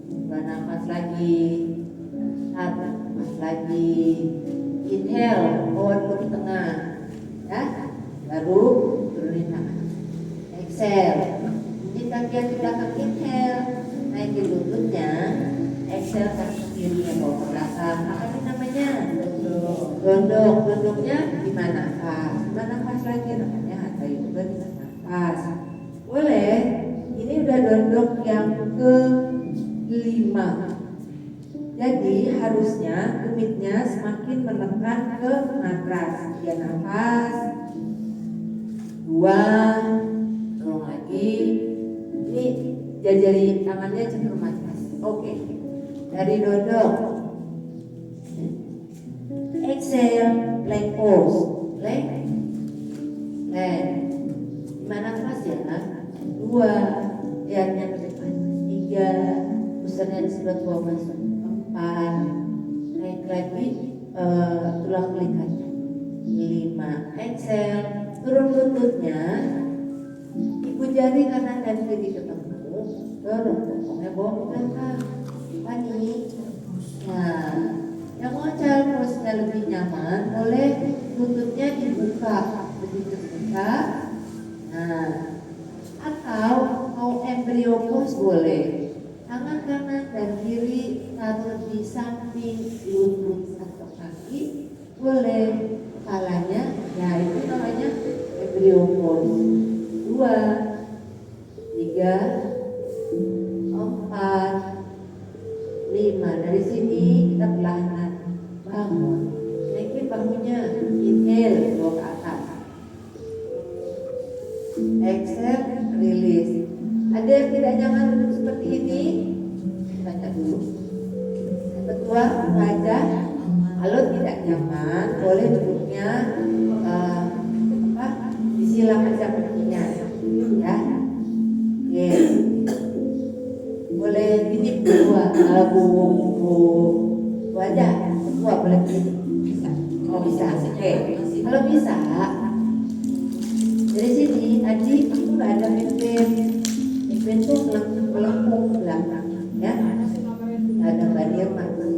2 nafas lagi, 1 nafas lagi, inhale, bawa dulu ke tengah, ya, baru turunin tangan, exhale, jinjit kaki yang di belakang, inhale, naikin lututnya, exhale kaki kirinya bawa ke belakang. Apa ini namanya? Dondok. Dondoknya 5 nafas, 5 nafas lagi, namanya hatha yoga 5 nafas. Boleh. Ini udah dondok yang ke-5. Jadi harusnya tumitnya semakin menekan ke matras. 3 nafas, 2, tolong lagi. Ini jari tangannya cenderung matras. Oke. Dari dondok, exhale, plank pose, plank, 5 nafas ya, 2, lihatnya ke depan, 3, pusarnya di sebelah tua masuk, 4, naik lagi tulang pelikatnya, 5, exhale, turun lututnya, ibu jari kanan dan kiri ketemu, dorong bokongnya bawa ke belakang. Pani. Nah, yang mau cari posnya lebih nyaman, boleh lututnya dibuka, lebih terbuka. Nah, atau mau embryo pose boleh. Tangan kanan dan kiri taruh di samping lutut atau kaki, boleh. Kepalanya, ya itu namanya embryo pose. 2, 3, 4, 5. Dari sini kita perlahan bangun, naikin bahunya, inhale, bawa ke atas, exhale, release. Ada yang tidak nyaman duduk seperti ini, baca dulu. Yang kedua, wajah. Kalau tidak nyaman, boleh duduknya disilang aja kakinya, ya. Oke. Boleh gini dua, wajah, dua boleh gini, bisa. Oh bisa, oke. Kalau bisa, dari sini tadi aku nggak ada pimpin tuh melengkung ke belakang, ya. Nggak ada bandir mata.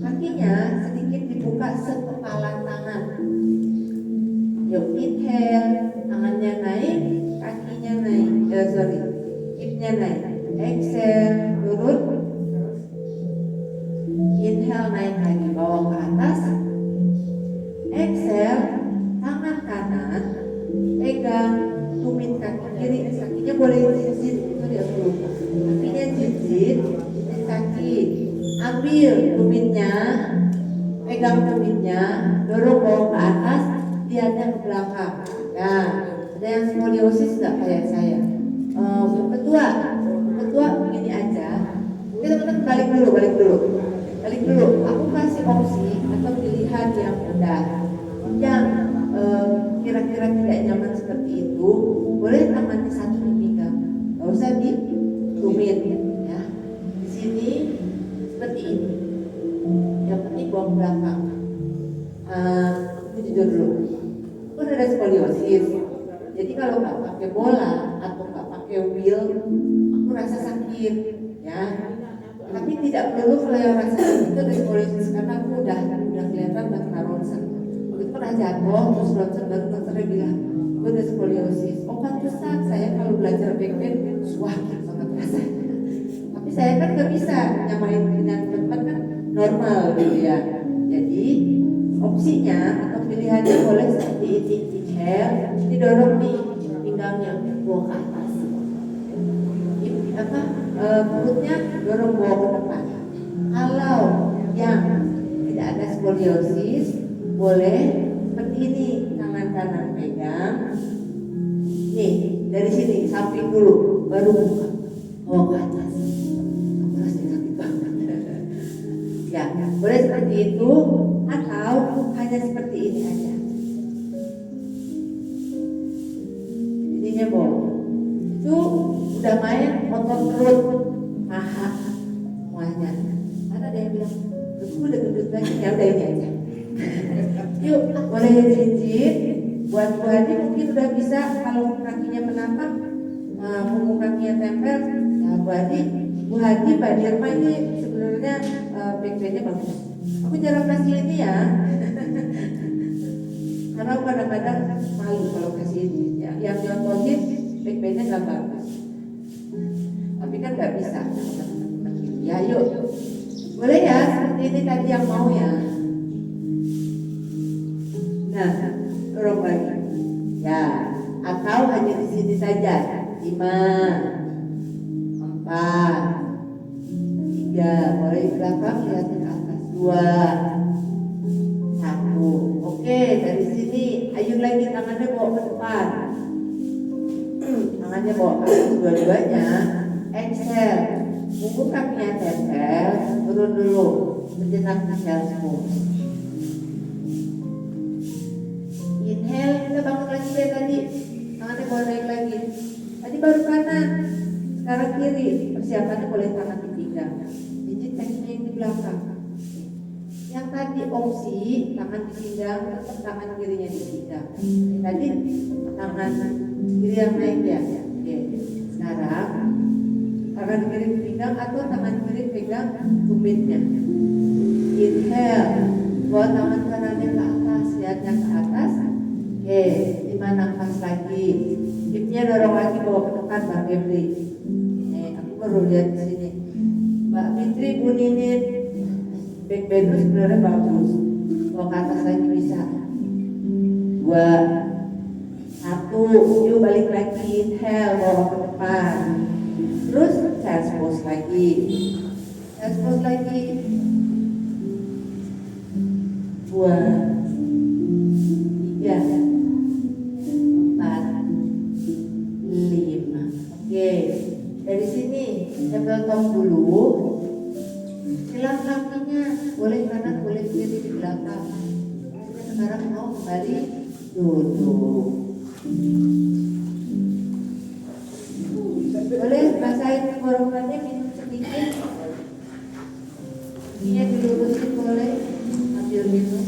Kakinya sedikit dibuka sekepalan tangan. Yuk inhale, tangannya naik, kakinya naik, hipnya naik. Exhale, turun. Inhale, naik lagi, bawa ke atas. Exhale, tangan kanan pegang tumit kaki kiri, kakinya boleh jinjit, itu dia lupa. Kakinya jinjit kaki, ambil tumitnya, pegang tumitnya, dorong bawa ke atas, lihatnya ke belakang. Nah, ada yang skoliosis nggak kayak saya? Ketua begini aja. Oke teman-teman, balik dulu. Aku kasih opsi atau pilihan yang mudah. Yang kira-kira tidak nyaman seperti itu, boleh tangannya satu dipegang, nggak usah ditumit, ya. Di sini seperti ini. Yang penting bawa ke belakang. Aku jujur dulu, aku ada skoliosis. Jadi kalau nggak pakai bola atau nggak pakai wheel, aku rasa sakit, ya. Tapi tidak perlu kalau yang rasa sakit itu ada skoliosis, karena aku udah kelihatan udah kena ronsen. Begitu pernah jatuh, terus dokternya bilang, gue udah skoliosis. Oh pantesan saya kalau belajar backbend suaka banget rasanya. Tapi saya kan gak bisa nyamain dengan teman kan normal gitu ya. Jadi opsinya atau pilihannya boleh seperti ini, inhale, didorong nih pinggangnya, buang ke atas. Perutnya dorong bawa ke depan. Kalau yang tidak ada skoliosis, boleh seperti ini, tangan kanan pegang. Nih, dari sini samping dulu, baru buka, bawa ke atas. Rasanya sakit banget. Ya, boleh seperti itu atau hanya seperti ini aja. Ininya boleh. Itu udah main otot perut, paha, semuanya. Karena ada yang bilang, aku udah gendut lagi, ya udah ini aja. Yuk, boleh dijijit. Buat Bu Hadi mungkin udah bisa kalau kakinya menapak, punggung kakinya tempel. Ya Bu Hadi, Pak Dirma ini sebenarnya backbendnya bagus. Aku jarang kasih ini ya, karena kadang-kadang malu kalau kasih ini. Ya, yang nyontohin backbendnya nggak bagus. Tapi kan nggak bisa. Ya yuk, boleh ya seperti ini tadi yang mau ya. Nah, dorong lagi. Ya, atau hanya di sini saja. 5, 4, 3, mulai belakang lihat ke atas. 2, 1. Oke, dari sini ayun lagi, tangannya bawa ke depan. Tangannya bawa ke atas dua-duanya. Exhale, punggung kakinya tempel, turun dulu. Sejenak exhale smooth. Inhale, kita bangun lagi dari tadi. Tangannya boleh naik lagi. Tadi baru kanan, sekarang kiri. Persiapannya boleh tangan di pinggang. Jadi teksnya yang di belakang. Yang tadi opsi tangan di pinggang, tetap tangan kirinya di pinggang. Tadi tangan kiri yang naik ya. Oke. Sekarang tangan kiri di pinggang atau tangan kiri pegang tumitnya. Inhale, bawa tangan kanannya ke atas, lihatnya ke atas. Oke, 5 nafas lagi. Hipnya dorong lagi bawa ke depan Mbak Febri. Aku baru lihat di sini. Mbak Fitri, Bu Ninin, backbend sebenarnya bagus. Bawa ke atas lagi bisa. 2, 1, yuk balik lagi. Inhale, bawa ke depan. Terus chest pose lagi. Chest pose lagi. 2, 3, 4, 5. Oke, dari sini tempel top dulu. Silang kakinya boleh kanan, boleh kiri di belakang. Kita sekarang mau kembali duduk. Boleh basahin tenggorokannya, minum sedikit. Ini dilurusin boleh, ambil minum.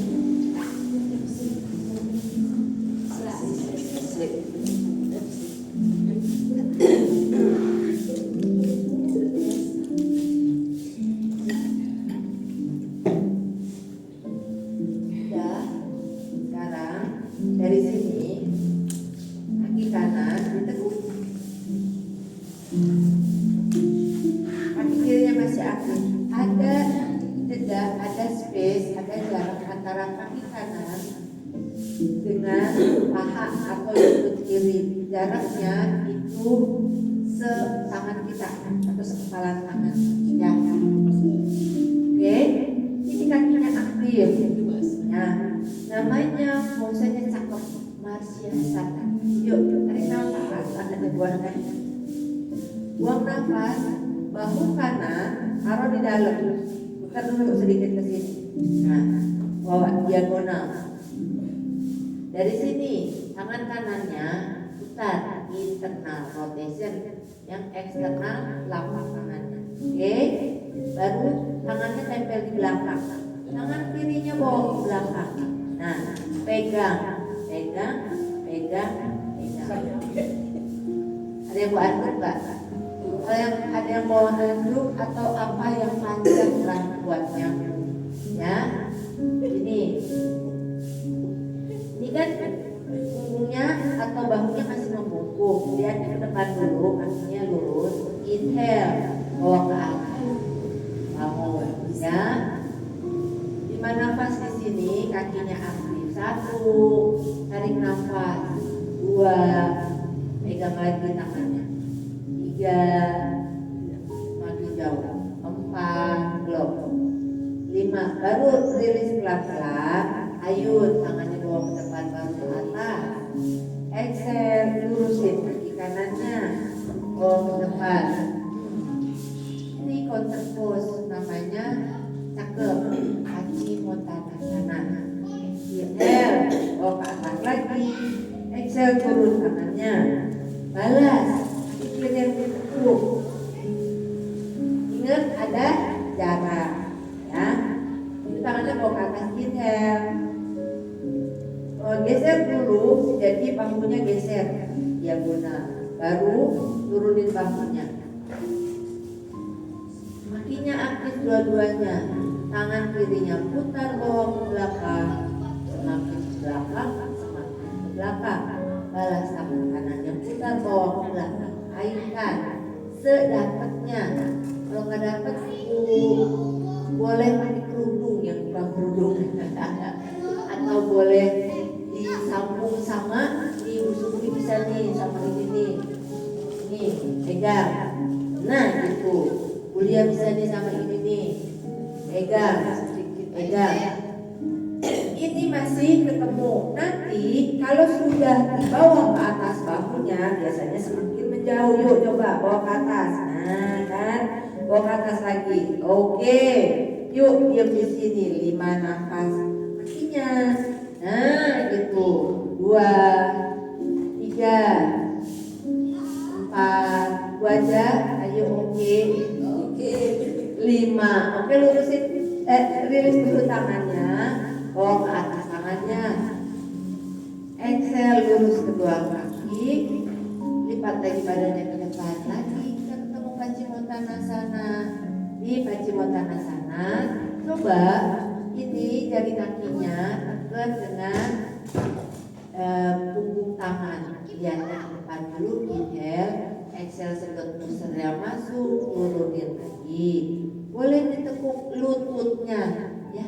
Dari sini kaki kanan ditekuk, kaki kirinya masih aktif. Ada jeda, ada space, ada jarak antara kaki kanan dengan paha atau lutut kiri. Jaraknya itu setangan kita atau sekepalan tangan. Ya, oke. Ini kakinya aktif. Nah, namanya maksudnya cakep, Marsya Sata. Yuk, tarik nafas, ada buang nafas. Buang nafas, bahu kanan taruh di dalam. Putar dulu sedikit ke sini. Nah, bawa diagonal. Dari sini, tangan kanannya putar internal rotation, yang eksternal lapak tangannya. Oke, baru tangannya tempel di belakang. Tangan kirinya bawa ke belakang. Nah, pegang. Ada yang bawa anduk Mbak? Ada yang bawa anduk atau apa yang panjang lah buatnya? Ya, ini badannya ke depan dulu, kakinya lurus. Inhale, bawa ke atas. Bangun, ya. Lima nafas di sini, kakinya aktif. 1, tarik nafas. 2, pegang lagi tangannya. 3, maju jauh. 4, belum. 5, baru rilis pelan-pelan. Ayun, tangannya bawa ke depan, baru ke atas. Exhale, lurusin kaki kanannya, bawa ke depan. Ini counter pose, namanya cakep, Pachimottanasana. Inhale, bawa ke atas lagi. Exhale, turun tangannya. Balas, kaki yang ditekuk. Ingat ada jarak, ya. Itu tangannya bawa ke atas. Inhale. Geser dulu, jadi bahunya geser diagonal. Baru turunin bahunya. Kakinya aktif dua-duanya. Tangan kirinya putar bawa ke belakang. Semakin ke belakang, semakin ke belakang. Balas tangan kanannya putar bawa ke belakang. Kaitkan sedapatnya. Kalau nggak dapat, boleh pakai kerudung yang bukan kerudung. Atau boleh disambung sama diusung bisa nih sama ini nih pegang. Nah gitu, kuliah bisa nih sama ini nih pegang. Ini masih ketemu. Nanti kalau sudah dibawa ke atas bahunya, biasanya semakin menjauh. Yuk coba bawa ke atas. Nah kan, bawa ke atas lagi. Oke, yuk diam di sini. 5 nafas kakinya. Nah gitu. 2, 3, 4, 2 aja. Ayo oke. 5. Oke, lurusin, rilis dulu tangannya, bawa ke atas tangannya. Exhale, lurus kedua kaki, lipat lagi badannya ke depan lagi. Kita ketemu Pachimottanasana. Di Pachimottanasana, coba ini jari kakinya tekan dengan punggung tangan. Lihatnya ke depan dulu. Inhale, exhale, sedot pusarnya masuk, turunin lagi. Boleh ditekuk lututnya, ya,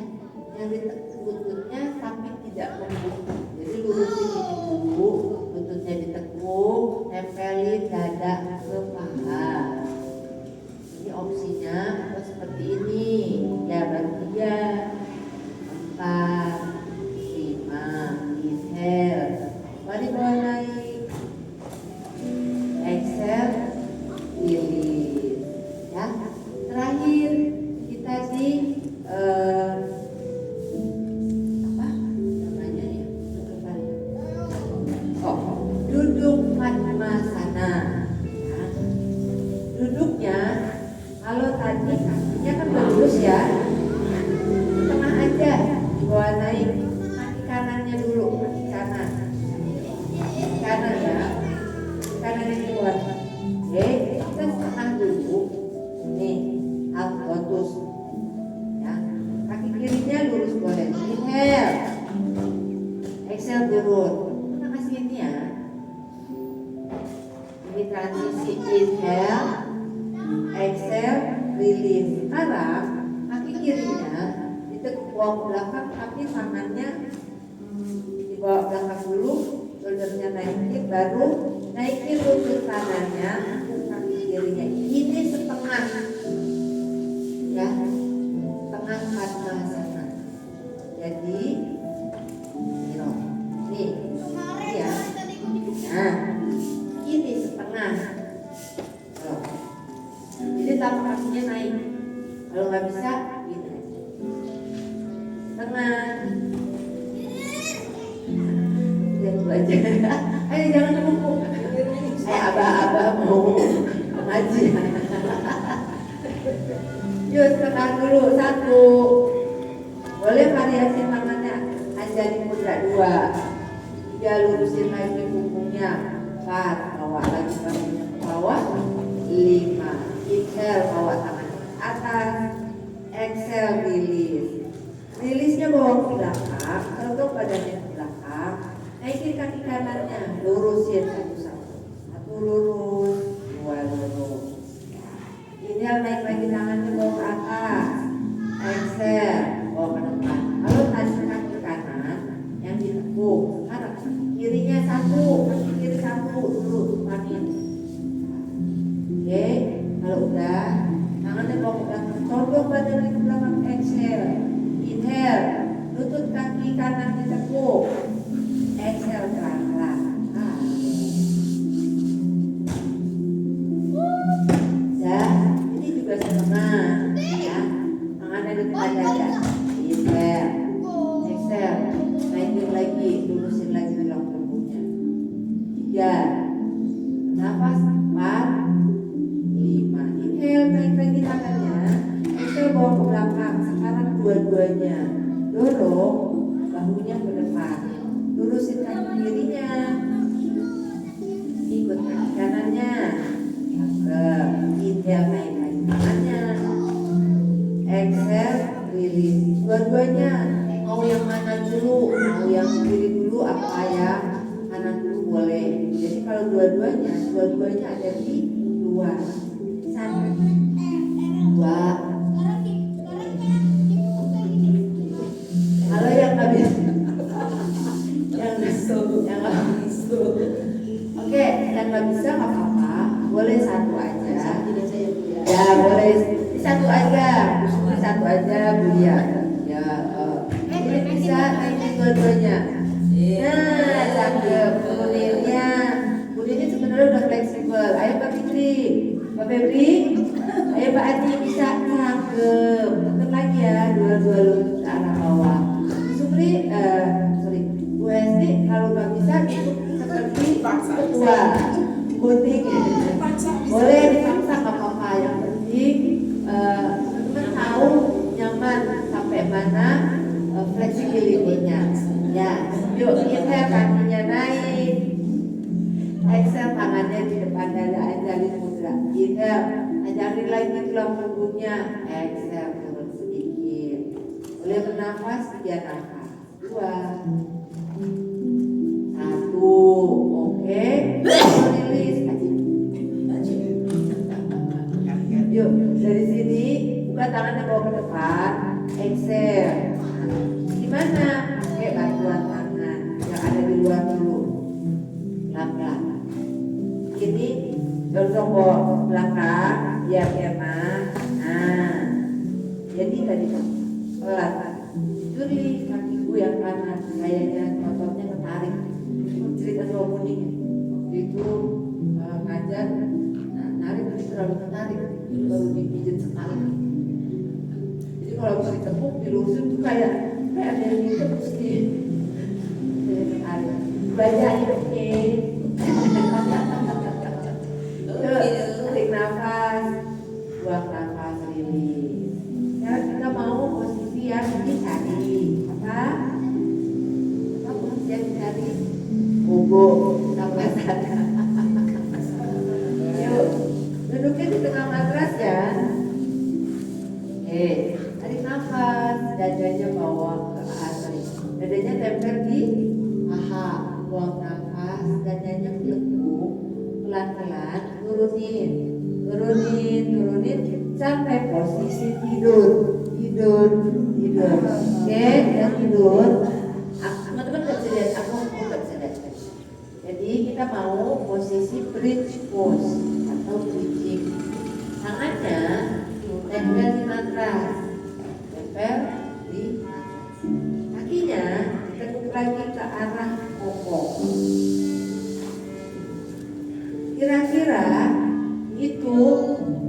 yang ditekuk lututnya tapi tidak membungkuk. Jadi lurusin ini dulu, lututnya ditekuk, tempelin dada ke paha. Ini opsinya atau seperti ini, ya baru 3, 4, 5. Inhale, mari bawa naik. Exhale, release. Ya, terakhir kita di apa namanya ya? Duduk Padmasana. Ya. Duduknya, kalau tadi kakinya kan bagus ya, tengah aja dibawa naik. Kaki kanannya dulu, kaki kanan ya, kanan yang dibawa. Oke, kita setengah dulu. Nih, lotus. Ya, kaki kirinya lurus boleh. Inhale, exhale turun. Kita kasih ini ya. Ini transisi inhale, exhale, release. Sekarang kaki kirinya ditekuk bawa ke belakang, tapi tangannya dibawa belakang dulu, shouldernya naikin, baru naikin lutut kanannya ke kaki kirinya. Ini setengah, ya, setengah Padmasana. Jadi, nih, ya. Nah, ini setengah. Jadi tapak kakinya naik. Kalau nggak bisa, gini aja. Setengah. Jangan aja. Ayo jangan ngomong. Aba-aba mau pengajian. Yuk setengah dulu. 1. Boleh variasi tangannya. Anjani mudra 2. 3, lurusin lagi punggungnya. 4, bawa lagi badannya ke bawah. 5, inhale, bawa tangan ke atas. Exhale, release. Rilisnya bawa ke belakang, tentuk badannya ke belakang. Naikin kaki kanannya, lurusin satu-satu. 1 lurus. kanan ditekuk. Exhale pelan-pelan. Ya, ini juga setengah. Ya, tangannya di depan dada. Inhale, exhale, naikin lagi, lurusin lagi tulang punggungnya. 3, nafas 4, 5. Inhale, naik lagi tangannya. Exhale, bawa ke belakang. Sekarang dua-duanya dorong bahunya ke depan. Lurusin kaki kirinya, ikut kaki kanannya. Inhale, naik lagi tangannya. Exhale, rilis. Dua-duanya mau yang mana dulu, mau yang kiri dulu apa yang kanan dulu boleh. Jadi kalau dua-duanya ada di luar. 1, 2. Kalau yang nggak bisa, yang nggak bisa. Oke, yang nggak bisa nggak apa-apa, boleh satu aja. Ya boleh, ini satu aja, Bu ya. Ya, ini bisa ini dua-duanya. Nah, cakep. Buninnya sebenarnya udah fleksibel. Ayo Mbak Fitri, Mbak Febri, ayo Mbak Adi bisa cakep. Tetap lagi ya, dua-dua lutut ke arah bawah. Supri, Bu Hesti, kalau nggak bisa itu seperti ketua gunting. Boleh dipaksa nggak apa-apa, yang penting teman tahu nyaman sampai mana fleksibilitasnya. Ya, yuk inhale kakinya naik, exhale tangannya di depan dada, ajarin mudra. Inhale, ajarin lagi tulang punggungnya, exhale turun sedikit. Boleh bernafas 3 nafas, 2, 1, oke. Rilis. Yuk, dari sini buka tangannya bawa ke depan, exhale. Gimana? Pakai bantuan tangan yang ada di luar dulu, pelan-pelan. Ini dorong bawa ke belakang, biar enak. Nah, jadi tadi pelan. Curi kakiku yang kanan, kayaknya ototnya ketarik. Cerita soal kuning itu ngajar, narik tapi terlalu ketarik. Baru dipijit sekali. Jadi kalau bisa ditepuk, dilurusin tuh kayak ada yang ditepuk sih. Ada. Belajar oke. Tarik nafas, buang nafas, rilis. Sekarang kita mau posisi yang dicari. Apa posisi yang dicari? Bobo, nafas ada. Yuk. Duduknya di tengah matras ya. Tarik nafas, dadanya bawa ke atas. Dadanya tempel di paha. Buang nafas, dadanya melengkung. Pelan-pelan, turunin sampai posisi tidur. Oke, dan tidur. Teman-teman nggak bisa lihat, aku nggak bisa lihat. Jadi kita mau posisi bridge pose atau bridging. Tangannya tempel di matras, kakinya ditekuk lagi ke arah koko. Kira-kira itu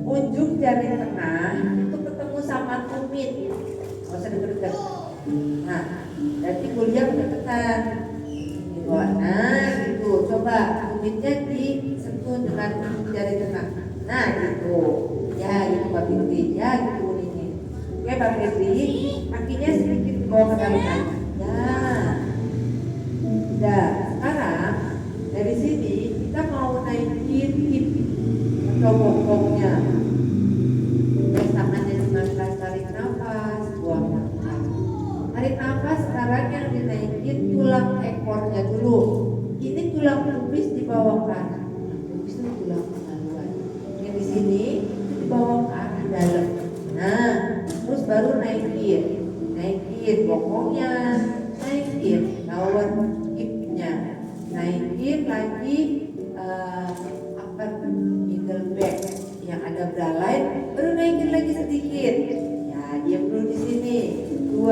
ujung jari tengah itu ketemu sama tumit, nggak usah deket-deket. Nah, berarti kuliah berdekatan. Nah, gitu. Coba tumitnya disentuh dengan jari tengah. Nah, gitu. Ya, itu Mbak Fitri. Ya, gitu ini. Oke, Mbak Fitri, kakinya sedikit ke bawah ke dalam. Ya. Udah. Sekarang dari sini kita mau naikin hip atau bokongnya. Tangannya diangkat, tarik nafas, buang nafas. Tarik nafas, sekarang yang dinaikin tulang ekornya dulu. Ini tulang pubis di bawah kanan. Pubis itu tulang kemaluan. Yang di sini dibawa ke arah dalam. Nah, terus baru naikin bokongnya, naikin lower hipnya, naikin lagi upper middle back yang ada belai, baru naikin lagi sedikit. Ya, diam dulu di sini. 2,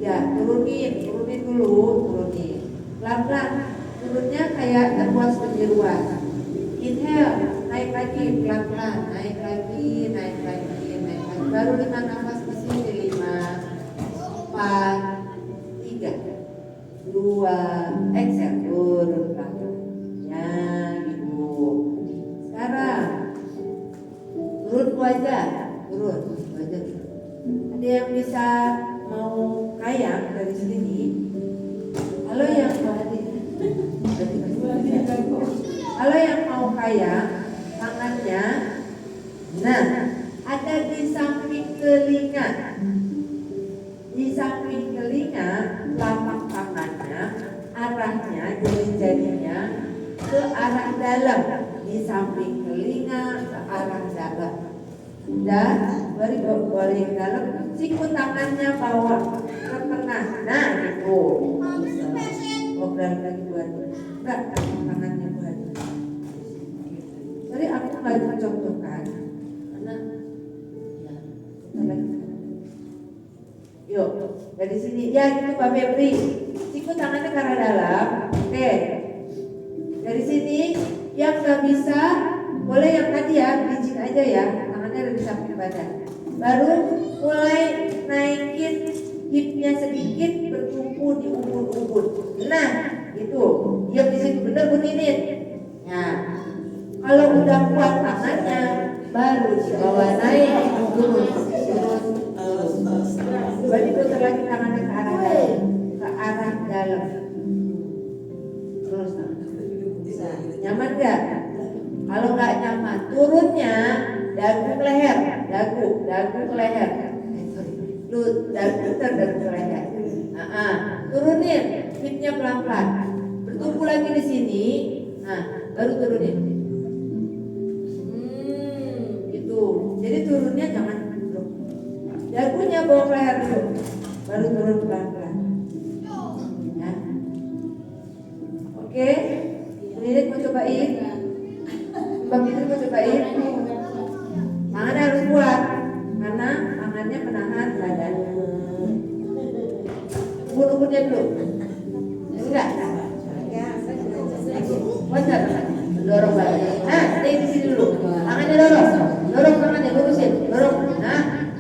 3, Ya, turunin dulu, turunin. Pelan-pelan, turunnya kayak terpuas penyeruan. Inhale, naik lagi, pelan-pelan, naik lagi. Baru 5 nafas di sini, 5, 4, 3, 2, exhale, turun pelan-pelan. Ya, gitu. Sekarang turun wajah, turun. Ada yang bisa mau kayang dari sini? Kalau yang mau kayang, tangannya, nah, ada di samping telinga. Di samping telinga, telapak tangannya, arahnya, jari-jarinya ke arah dalam. Di samping telinga ke arah dalam. Dan boleh ke dalam, siku tangannya bawa ke tengah. Nah, gitu. Lagi buat enggak, tangannya buat. Jadi aku nggak contohkan karena ya, kita lagi. Yuk, dari sini ya gitu Pak Febri. Siku tangannya ke arah dalam. Oke. Dari sini yang nggak bisa boleh yang tadi ya, licin aja ya. Tangannya ada di samping badan. Baru mulai naikin hipnya sedikit, bertumpu di ubun-ubun. Nah, itu diam di situ bener buninin. Nah, kalau udah kuat tangannya, baru dibawa naik, turun. Berarti putar lagi tangannya ke arah dalam, Terus, nyaman nggak? Kalau nggak nyaman, turunnya dagu ke leher, dagu ke leher. Dagu ke leher. Turunin, hipnya pelan-pelan. Bertumpu lagi di sini. Nah, baru turunin. Gitu. Jadi turunnya jangan blok. Dagunya bawa ke leher dulu, baru turun pelan-pelan. Ya. Oke. Ini mau cobain. Mbak Fitri mau cobain. Tangannya harus kuat karena tangannya menahan badan. Ubun-ubunnya dulu. Enggak. Benar. Dorong balik. Nah, stay di sini dulu. Tangannya dorong tangannya lurusin. Dorong. Nah,